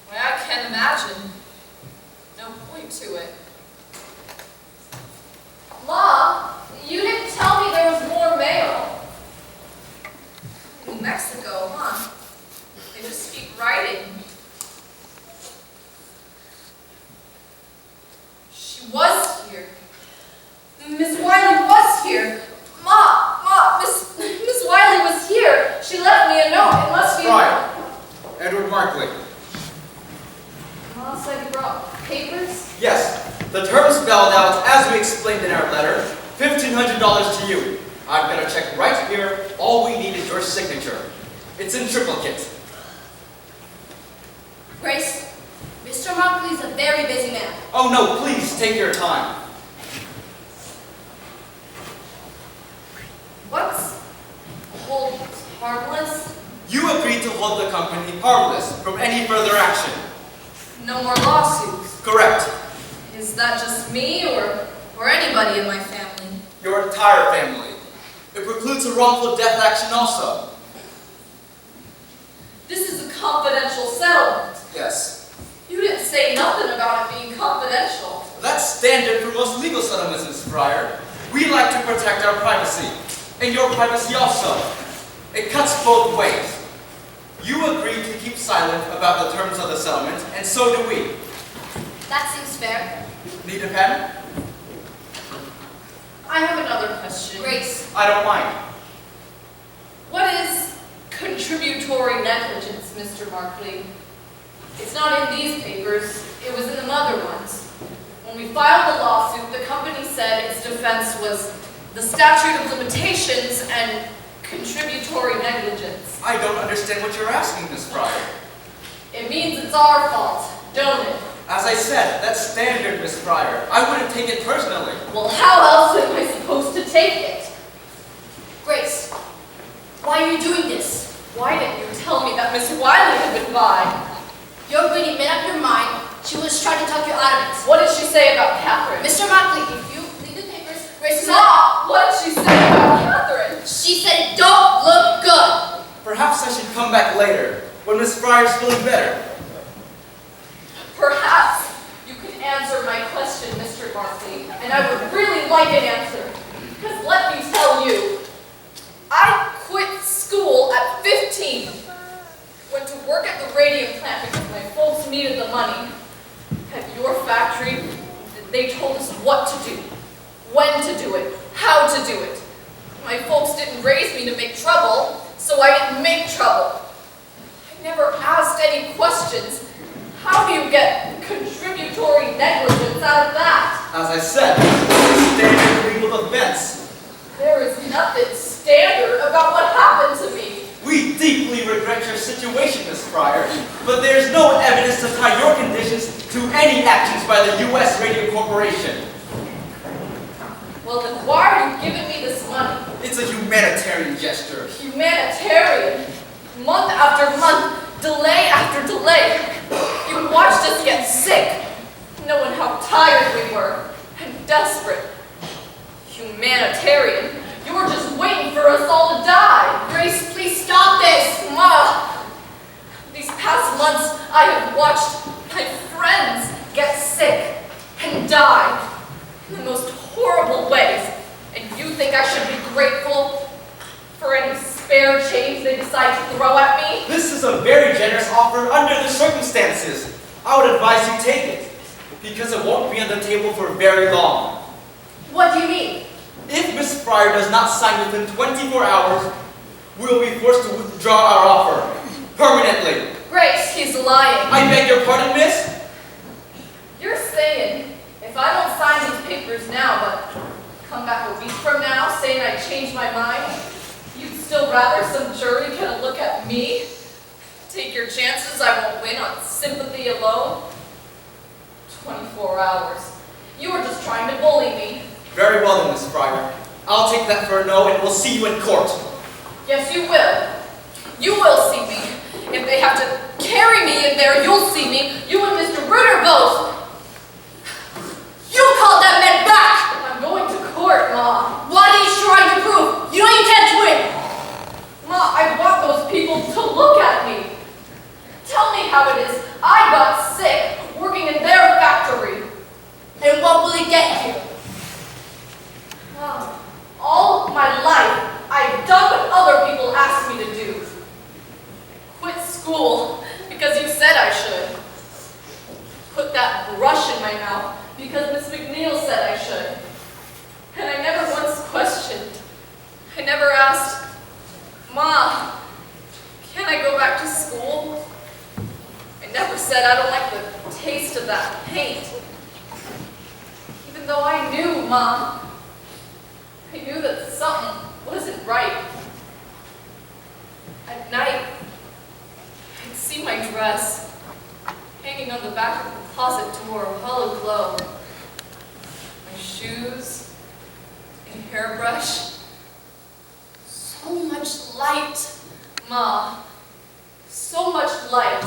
Why, I can't imagine. No point to it. Ma, you didn't tell me there was more mail. In Mexico, huh? They just keep writing. She was here. Miss Wiley was here. Miss Wiley was here. She left me a note. It must be. Right. Edward Markley. Ma said you brought papers? Yes, the terms spelled out as we explained in our letter, $1,500 to you. I've got a check right here. All we need is your signature. It's in triplicate. Grace, Mr. Markley's a very busy man. Oh no, please take your time. What's hold harmless? You agreed to hold the company harmless from any further action. No more lawsuits. Correct. Is that just me or anybody in my family? Your entire family. It precludes a wrongful death action also. This is a confidential settlement. Yes. You didn't say nothing about it being confidential. That's standard for most legal settlements, Miss Fryer. We like to protect our privacy, and your privacy also. It cuts both ways. You agreed to keep silent about the terms of the settlement, and so do we. That seems fair. Need a pen? I have another question. Grace. I don't mind. What is contributory negligence, Mr. Markley? It's not in these papers, it was in the mother ones. When we filed the lawsuit, the company said its defense was the statute of limitations and contributory negligence. I don't understand what you're asking, Miss Fryer. It means it's our fault, don't it? As I said, that's standard, Miss Fryer. I wouldn't take it personally. Well, how else am I supposed to take it? Grace, why are you doing this? Why didn't you tell me that Miss Wiley had been by? You're already made up your mind. She was trying to talk you out of it. What did she say about Catherine? Mr. Markley, if you read the papers, Grace said... Ma, what did she say about Catherine? She said it don't look good. Perhaps I should come back later, when Miss Fryer's feeling better. Perhaps you can answer my question, Mr. Markley, and I would really like an answer. Because let me tell you, I quit school at 15. Went to work at the radium plant because my folks needed the money. At your factory, they told us what to do, when to do it, how to do it. My folks didn't raise me to make trouble, so I didn't make trouble. I never asked any questions. How do you get contributory negligence out of that? As I said, it's a standard legal defense. There is nothing standard about what happened to me. We deeply regret your situation, Miss Fryer, but there's no evidence to tie your conditions to any actions by the U.S. Radio Corporation. Well, then why are you giving me this money? It's a humanitarian gesture. Humanitarian. Month after month, delay after delay. You watched us get sick, knowing how tired we were and desperate. Humanitarian. You were just waiting for us all to die. Grace, please stop this. Ma, these past months I have watched my friends get sick and die in the most horrible ways. And you think I should be grateful for any spare change they decide to throw at me? This is a very generous offer under the circumstances. I would advise you take it, because it won't be on the table for very long. What do you mean? If Miss Fryer does not sign within 24 hours, we will be forced to withdraw our offer permanently. Grace, he's lying. I beg your pardon, miss? You're saying if I don't sign these papers now, but come back a week from now saying I changed my mind, you'd still rather some jury get a look at me? Take your chances I won't win on sympathy alone? 24 hours. You were just trying to bully me. Very well then, Miss Fryer. I'll take that for a no, and we'll see you in court. Yes, you will. You will see me. If they have to carry me in there, you'll see me. You and Mr. Ritter both. You called that man back! I'm going to court, Ma. What are you trying to prove? You know you can't win! Ma, I want those people to look at me. Tell me how it is I got sick working in their factory. And what will it get you? Ma, all my life, I've done what other people asked me to do. Quit school because you said I should. Put that brush in my mouth because Miss McNeil said I should. And I never once questioned. I never asked, Ma, can I go back to school? I never said I don't like the taste of that paint. Even though I knew, Mom, I knew that something wasn't right. At night, I'd see my dress hanging on the back of the closet door, a hollow glow. My shoes, a hairbrush. So much light, Ma. So much light.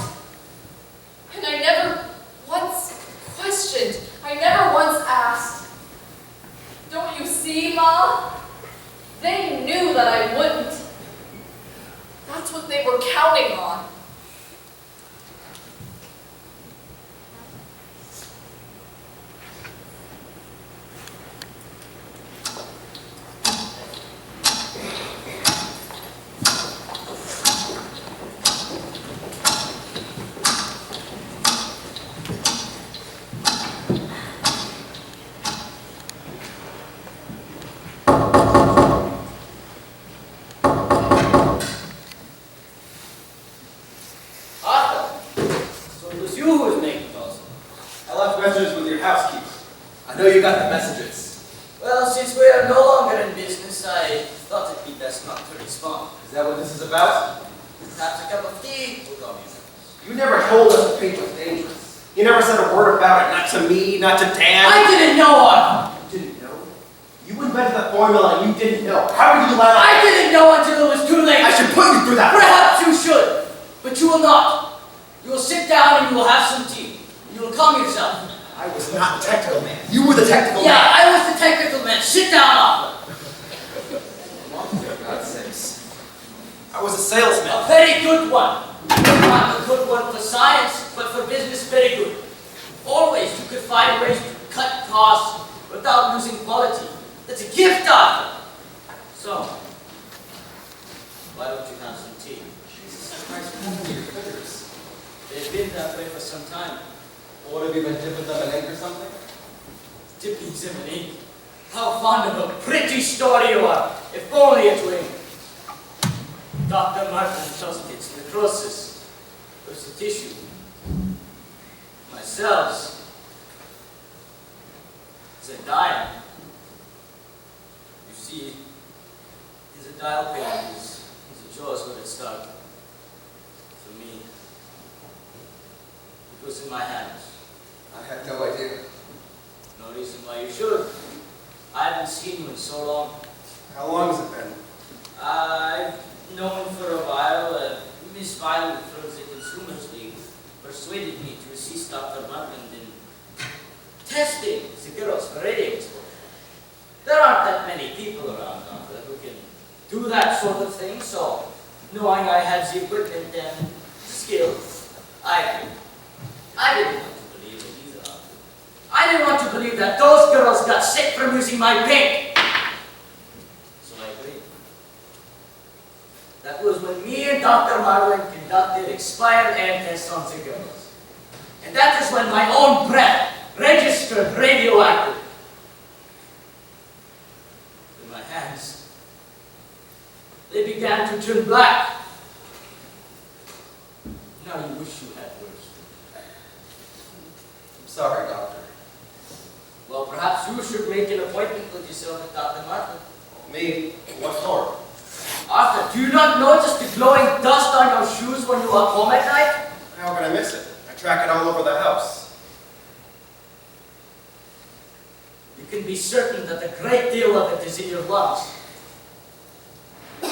And I never once questioned. I never once asked. Don't you see, Ma? They knew that I wouldn't. That's what they were counting on. know you got the messages. Well, since we are no longer in business, I thought it'd be best not to respond. Is that what this is about? Perhaps a cup of tea will go easy. You never told us the paint was dangerous. You never said a word about it, not to me, not to Dan. I didn't know, Arthur. You didn't know? You invented the formula and you didn't know. How did you allow I didn't know until it was too late. I should put you through that. Perhaps you should, but you will not. You will sit down and you will have some tea. You will calm yourself. I was not the technical man. You were the technical Yeah, man. I was the technical man. Sit down, Arthur. For God's sakes. I was a salesman. A very good one. Not a good one for science, but for business, very good. Always you could find ways to cut costs without losing quality. That's a gift, Arthur. So, why don't you have some tea? Jesus Christ, what happened to your fingers? They've been that way for some time. What, have you been dipping them in ink or something? Dipping them in ink. How fond of a pretty story you are. If only it were ink. Dr. Martin tells me it's necrosis. There's a tissue. My cells. They're dying. You see, his dial pain is a choice when it started. For me, it was in my hands. I had no idea. No reason why you should. I haven't seen you in so long. How long has it been? I've known for a while. Miss Violet from the Consumers League persuaded me to assist Dr. Martin in testing the girls for radium exposure. There aren't that many people around, Doctor, who can do that sort of thing, so knowing I had the equipment and the skills, I agreed. I didn't want to believe it either. I didn't want to believe that those girls got sick from using my paint. So I agreed. That was when me and Dr. Marlin conducted expired air tests on the girls. And that is when my own breath registered radioactive. In my hands, they began to turn black. Now you wish you had words. I'm sorry, Doctor. Well, perhaps you should make an appointment with yourself with Dr. Martin. Me? What for? Arthur, do you not notice the glowing dust on your shoes when you walk home at night? How can I miss it? I track it all over the house. You can be certain that a great deal of it is in your lungs. Look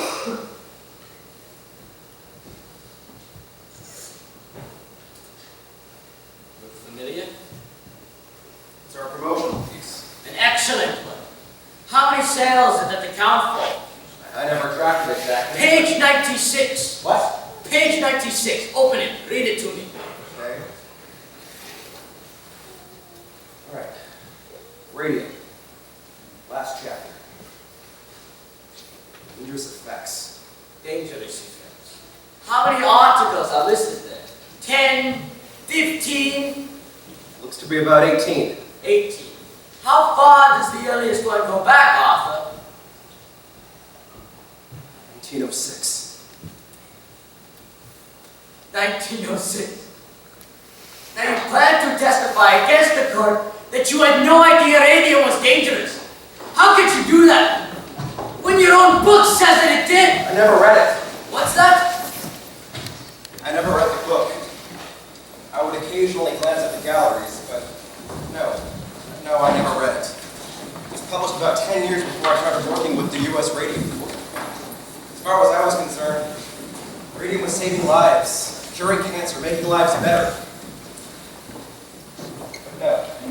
familiar? It's our promotional piece. An excellent one. How many sales did that account for? I never tracked it exactly. Page 96. What? Page 96. Open it. Read it to me. Okay. All right. Radium. Last chapter. Dangerous effects. Dangerous effects. How many articles are listed there? 10? 15? Looks to be about 18. 18. How far does the earliest one go back, Arthur? 1906. 1906. Now you plan to testify against the court that you had no idea radium was dangerous. How could you do that? When your own book says that it did. I never read it. What's that? I never read the book. I would occasionally glance at the galleries, but no, I never read it. It was published about 10 years before I started working with the U.S. Radium Corps. As far as I was concerned, radium was saving lives, curing cancer, making lives better. But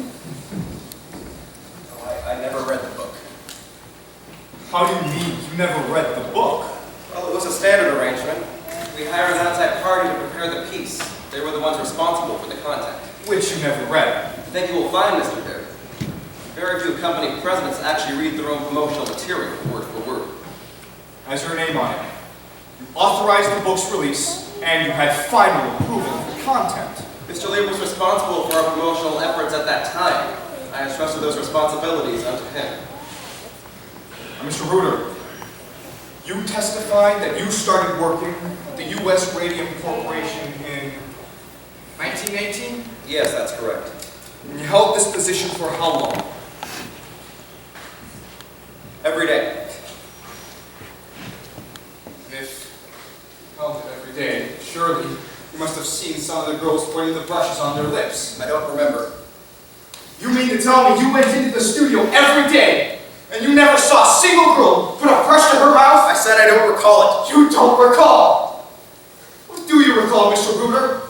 I never read the book. How do you mean you never read the book? Well, it was a standard arrangement. We hired an outside party to prepare the piece. They were the ones responsible for the content. Which you never read. I think you will find, Mr. Berry, very few company presidents actually read their own promotional material word for word. Has your name on it. You authorized the book's release, and you had final approval of the content. Mr. Lee was responsible for our promotional efforts at that time. I entrusted those responsibilities unto him. Now, Mr. Reuter, you testified that you started working with the U.S. Radium Corporation in 1918? Yes, that's correct. And you held this position for how long? Every day. And if you held it every day, surely you must have seen some of the girls putting the brushes on their lips. I don't remember. You mean to tell me you went into the studio every day and you never saw a single girl put a brush to her mouth? I said I don't recall it. You don't recall? What do you recall, Mr. Ruger?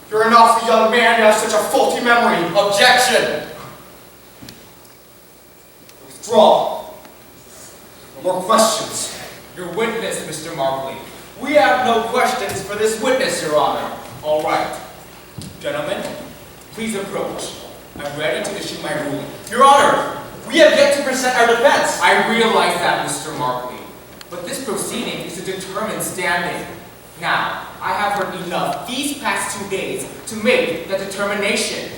You're an awfully young man to have such a faulty memory. Objection! Withdraw. No more questions. Your witness, Mr. Markley. We have no questions for this witness, Your Honor. All right. Gentlemen, please approach. I'm ready to issue my ruling. Your Honor, we have yet to present our defense. I realize that, Mr. Markley. But this proceeding is to determine standing. Now, I have heard enough these past 2 days to make that determination.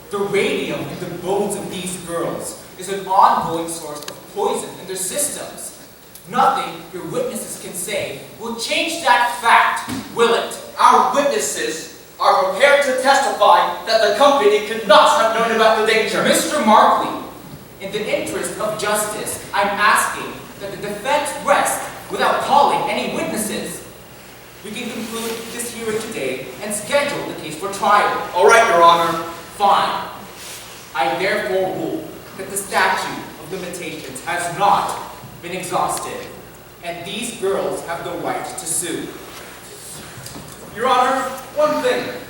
The radium in the bones of these girls is an ongoing source of poison in their systems. Nothing your witnesses can say will change that fact, will it? Our witnesses are prepared to testify that the company could not have known about the danger. Mr. Markley, in the interest of justice, I'm asking that the defense rest without calling any witnesses. We can conclude this hearing today and schedule the case for trial. All right, Your Honor. Fine. I therefore rule that the statute of limitations has not been exhausted, and these girls have the right to sue. Your Honor, one thing.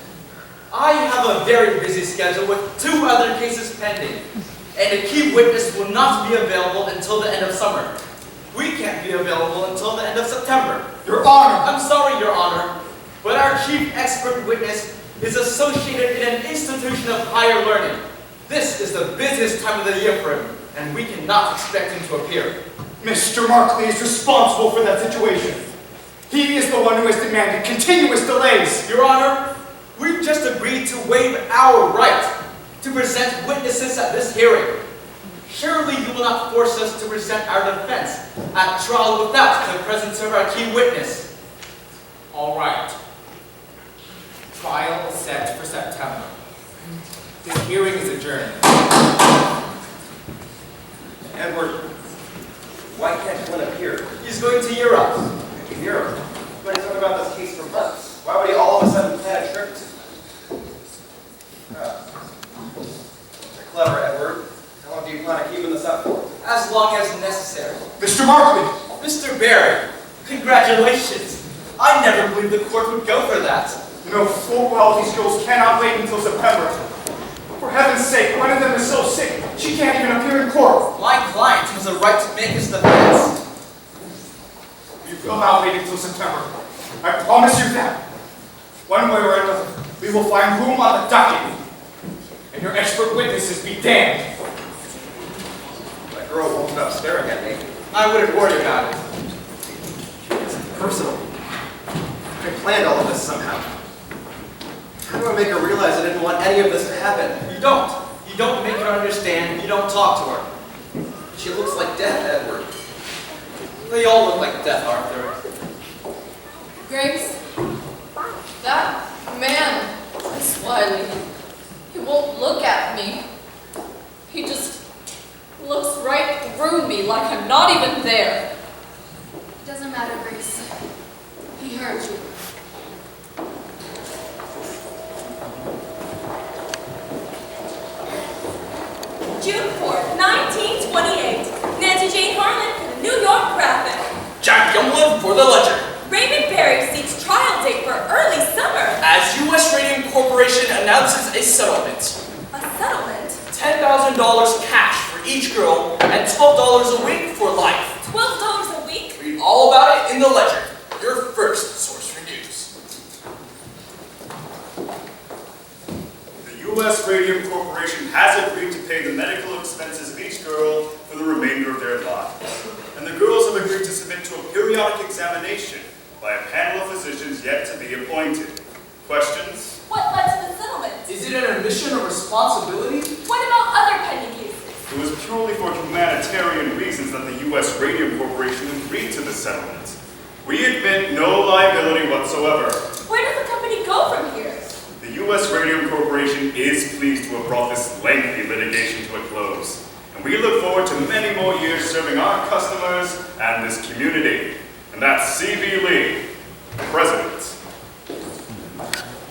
I have a very busy schedule with 2 other cases pending, and a key witness will not be available until the end of summer. We can't be available until the end of September. Your Honor! I'm sorry, Your Honor, but our chief expert witness is associated in an institution of higher learning. This is the busiest time of the year for him, and we cannot expect him to appear. Mr. Markley is responsible for that situation. He is the one who has demanded continuous delays. Your Honor, we've just agreed to waive our right to present witnesses at this hearing. Surely you will not force us to present our defense at trial without the presence of our key witness. All right. Trial is set for September. This hearing is adjourned. Edward, why can't Glenn appear? He's going to Europe. To Europe? But he's talking about this case for months. Why would he all of a sudden plan a trip to? You're clever, Edward. How long do you plan on keeping this up for? As long as necessary. Mr. Markley! Mr. Barry, congratulations. I never believed the court would go for that. You know full well these girls cannot wait until September. For heaven's sake, one of them is so sick, she can't even appear in court. My client has a right to make his defense. You will not wait until September. I promise you that. One way or another, we will find room on the docket. And your expert witnesses be damned. That girl won't stop staring at me. I wouldn't worry about it. It's personal. I planned all of this somehow. How do I make her realize I didn't want any of this to happen? You don't. You don't make her understand. You don't talk to her. She looks like death, Edward. They all look like death, Arthur. Grace, that man is wily. He won't look at me. He just looks right through me like I'm not even there. It doesn't matter, Grace. He heard you. June 4th, 1928. Nancy Jane Harlan for the New York Graphic. Jack Youngwood for the Ledger. Raymond Berry seeks trial date for early summer. As U.S. Radium Corporation announces a settlement. A settlement? $10,000 cash for each girl and $12 a week for life. $12 a week? Read all about it in the Ledger, your first source for news. The U.S. Radium Corporation has agreed to pay the medical expenses of each girl for the remainder of their lives. And the girls have agreed to submit to a periodic examination by a panel of physicians yet to be appointed. Questions? What led to the settlement? Is it an admission of responsibility? What about other pending cases? It was purely for humanitarian reasons that the U.S. Radium Corporation agreed to the settlement. We admit no liability whatsoever. Where does the company go from here? The U.S. Radium Corporation is pleased to have brought this lengthy litigation to a close, and And we look forward to many more years serving our customers and this community. And that's C.B. Lee, President.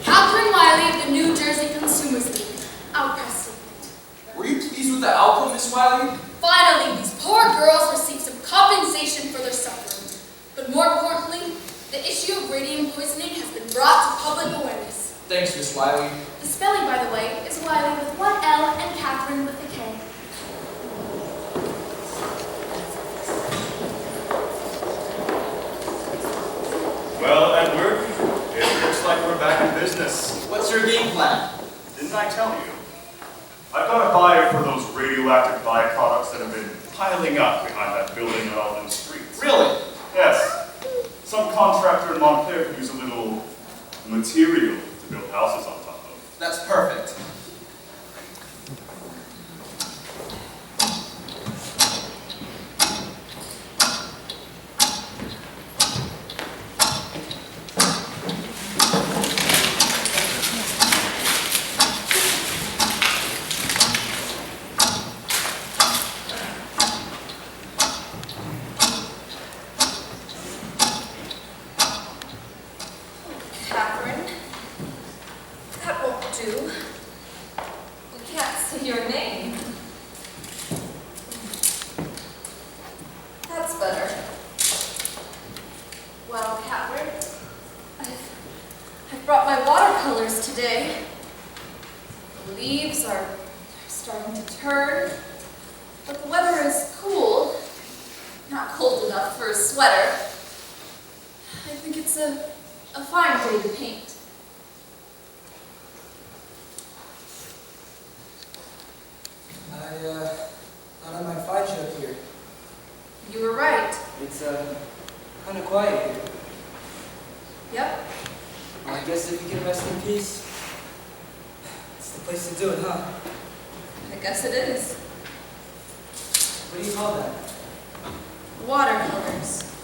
Catherine Wiley of the New Jersey Consumers League, our president. Were you pleased with the outcome, Miss Wiley? Finally, these poor girls received some compensation for their suffering. But more importantly, the issue of radium poisoning has been brought to public awareness. Thanks, Miss Wiley. The spelling, by the way, is Wiley with one L and Catherine with a K. Well, Edward, it looks like we're back in business. What's your game plan? Didn't I tell you? I've got a buyer for those radioactive byproducts that have been piling up behind that building on Alden Street. Really? Yes. Some contractor in Montclair could use a little material to build houses on top of. That's perfect. Catherine, that won't do. We can't see your name. That's better. Well, Catherine, I've brought my watercolors today. The leaves are starting to turn, but the weather is cool. Not cold enough for a sweater. I think it's a fine day to paint. I thought I might find you up here. You were right. It's kind of quiet here. Yep. Well, I guess if you can rest in peace, it's the place to do it, huh? I guess it is. What do you call that? Watercolors.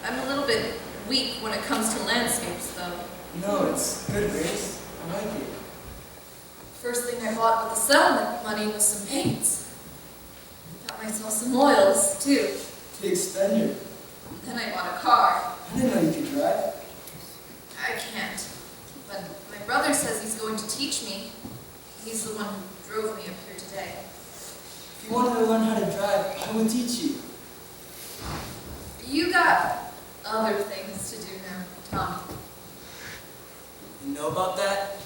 I'm a little bit weak when it comes to landscapes, though. No, it's good, Grace. I like it. First thing I bought with the settlement money was some paints. Got myself some oils, too. Big spender. Then I bought a car. I didn't know you could drive. I can't. But my brother says he's going to teach me. He's the one who drove me up here today. If you wanted to learn how to drive, I would teach you. You got other things to do now, Tommy. You know about that?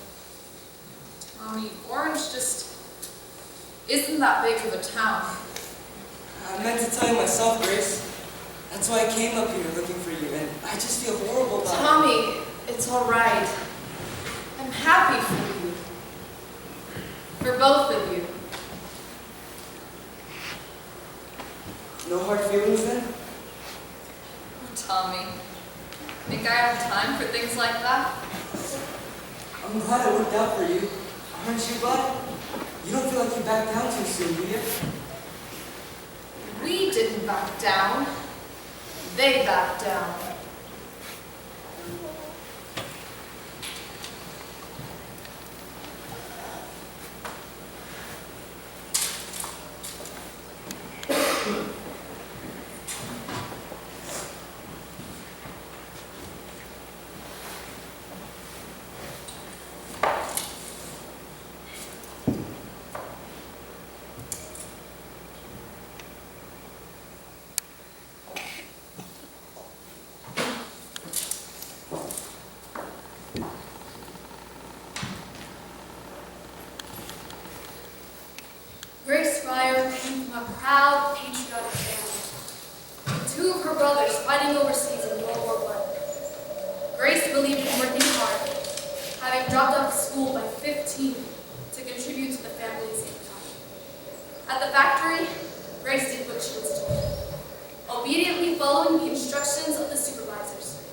Tommy, Orange just isn't that big of a town. I meant to tell you myself, Grace. That's why I came up here looking for you, and I just feel horrible about it. Tommy, it's all right. I'm happy for you. For both of you. No hard feelings then? Tommy, think I have time for things like that? I'm glad it worked out for you. Aren't you, bud? You don't feel like you backed down too soon, do you? We didn't back down. They backed down. Grace Fryer came from a proud, patriotic family. With two of her brothers fighting overseas in World War I. Grace believed in working hard, having dropped out of school by 15 to contribute to the family's income. At the factory, Grace did what she was told, obediently following the instructions of the supervisors,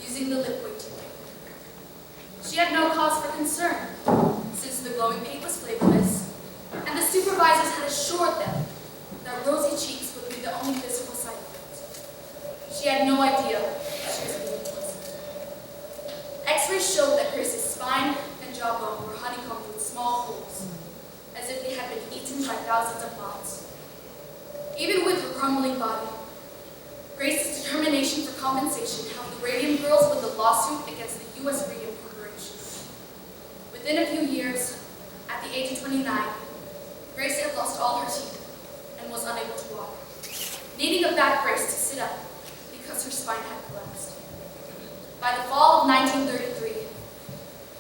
using the lip weight technique. She had no cause for concern, since the glowing paint was flavorless, and the supervisors had assured them that rosy cheeks would be the only visible side effect. She had no idea she was being poisoned. X-rays showed that Grace's spine and jawbone were honeycombed with small holes, as if they had been eaten by thousands of moths. Even with her crumbling body, Grace's determination for compensation helped the Radium Girls with the lawsuit against the U.S. Radium Corporation. Within a few years, at the age of 29, Grace had lost all her teeth and was unable to walk, needing a back brace to sit up because her spine had collapsed. By the fall of 1933,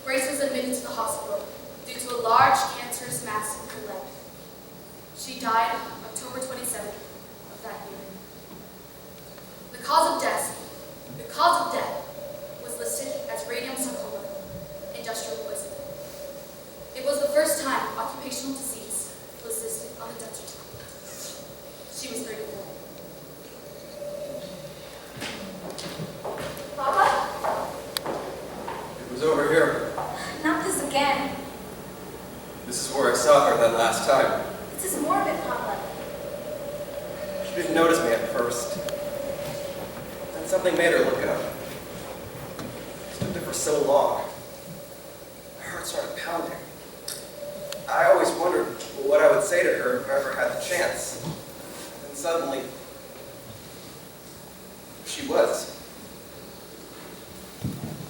Grace was admitted to the hospital due to a large cancerous mass in her leg. She died October 27th of that year. The cause of death was listed as radium sarcoma, industrial poisoning. It was the first time occupational disease was listed on the death certificate. She was 34. Papa? It was over here. Not this again. This is where I saw her that last time. This is morbid, Papa. She didn't notice me at first. Then something made her look up. I stood there for so long. My heart started pounding. I always wondered what I would say to her if I ever had the chance. And suddenly, she was.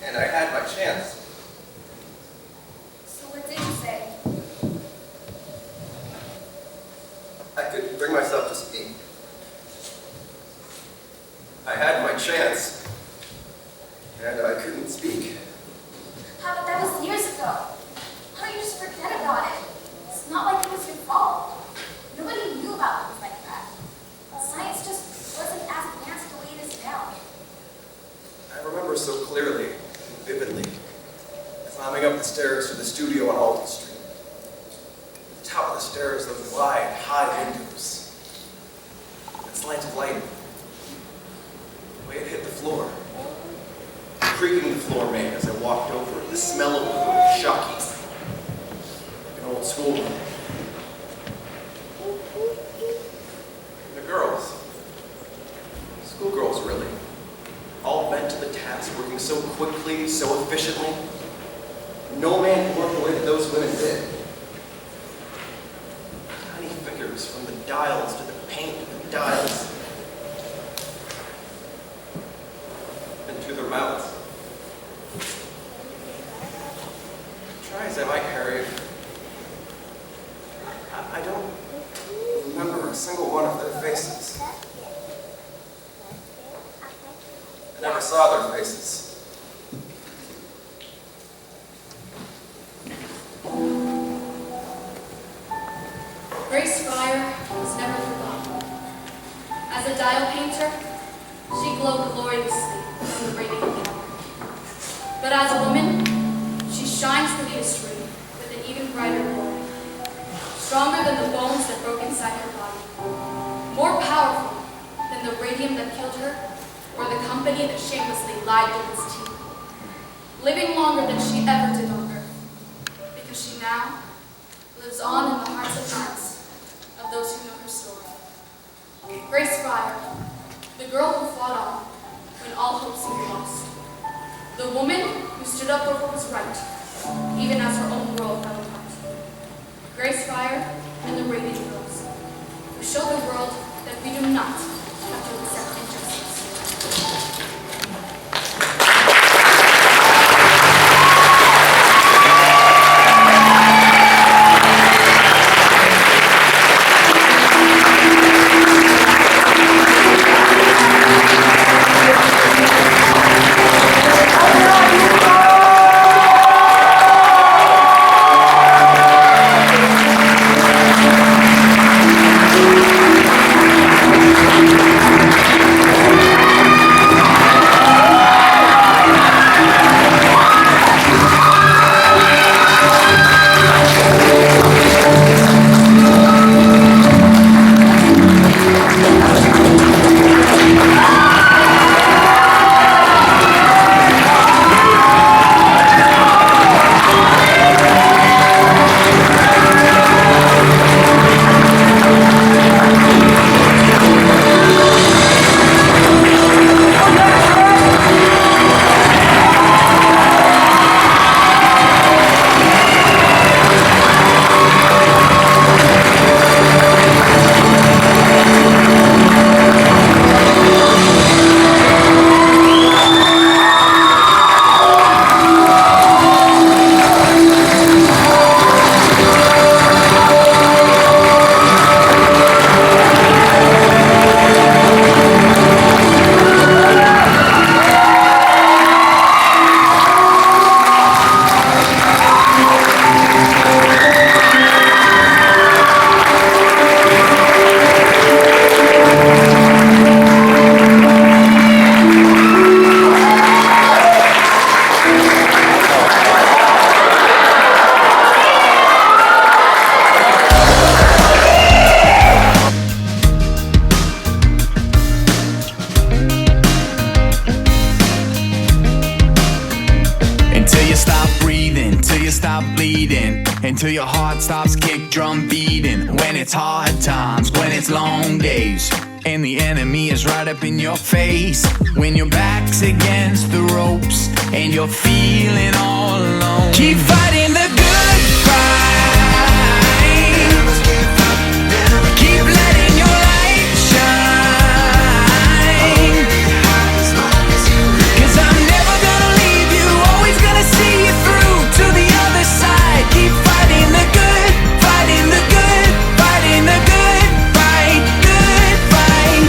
And I had my chance. So what did you say? I couldn't bring myself to speak. I had my chance, and I couldn't speak. Papa, that was years ago. How don't you just forget about it? It's not like it was your fault. Nobody knew about things like that. Science just wasn't as advanced the way it is now. I remember so clearly and vividly climbing up the stairs to the studio on Alton Street. At the top of the stairs, those wide, high windows. That slant of light, the way it hit the floor. The creaking the floor made as I walked over, the smell of the room, shocking. Like an old schoolroom. And the girls. Schoolgirls, really. All bent to the task, working so quickly, so efficiently. No man could work the way that those women did. Tiny fingers from the dials to the paint to the dials. And to their mouths. Try as I might, Harriet. I don't remember a single one of their faces. I never saw their faces. Grace Fryer was never forgotten. As a dial painter, she glowed gloriously in the radiant camera. But as a woman, she shines through history with an even brighter glory, stronger than the bones that broke inside her body, more powerful than the radium that killed her or the company that shamelessly lied to its team, living longer than she ever did on Earth, because she now lives on in the hearts and minds of those who know her story. Grace Fryer, the girl who fought on when all hope seemed lost, the woman who stood up for what was right, even as her own world fell apart. Grace Fryer and the Radium Girls, who showed the world that we do not have to accept injustice. you stop breathing, till you stop bleeding, until your heart stops kick drum beating. When it's hard times, when it's long days, and the enemy is right up in your face. When your back's against the ropes and you're feeling all alone, keep fighting the good fight. Keep letting your light shine. 'Cause I'm never gonna leave you, always gonna see you through to the other side. Keep fighting the good, fighting the good, fighting the good fight, good fight.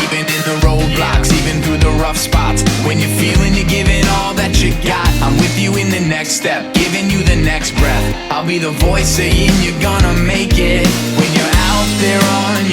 Even in the roadblocks, even through the rough spots, when you're feeling you're giving all that you got, I'm with you in the next step, giving you the next breath. I'll be the voice saying you're gonna make it. When you're out there on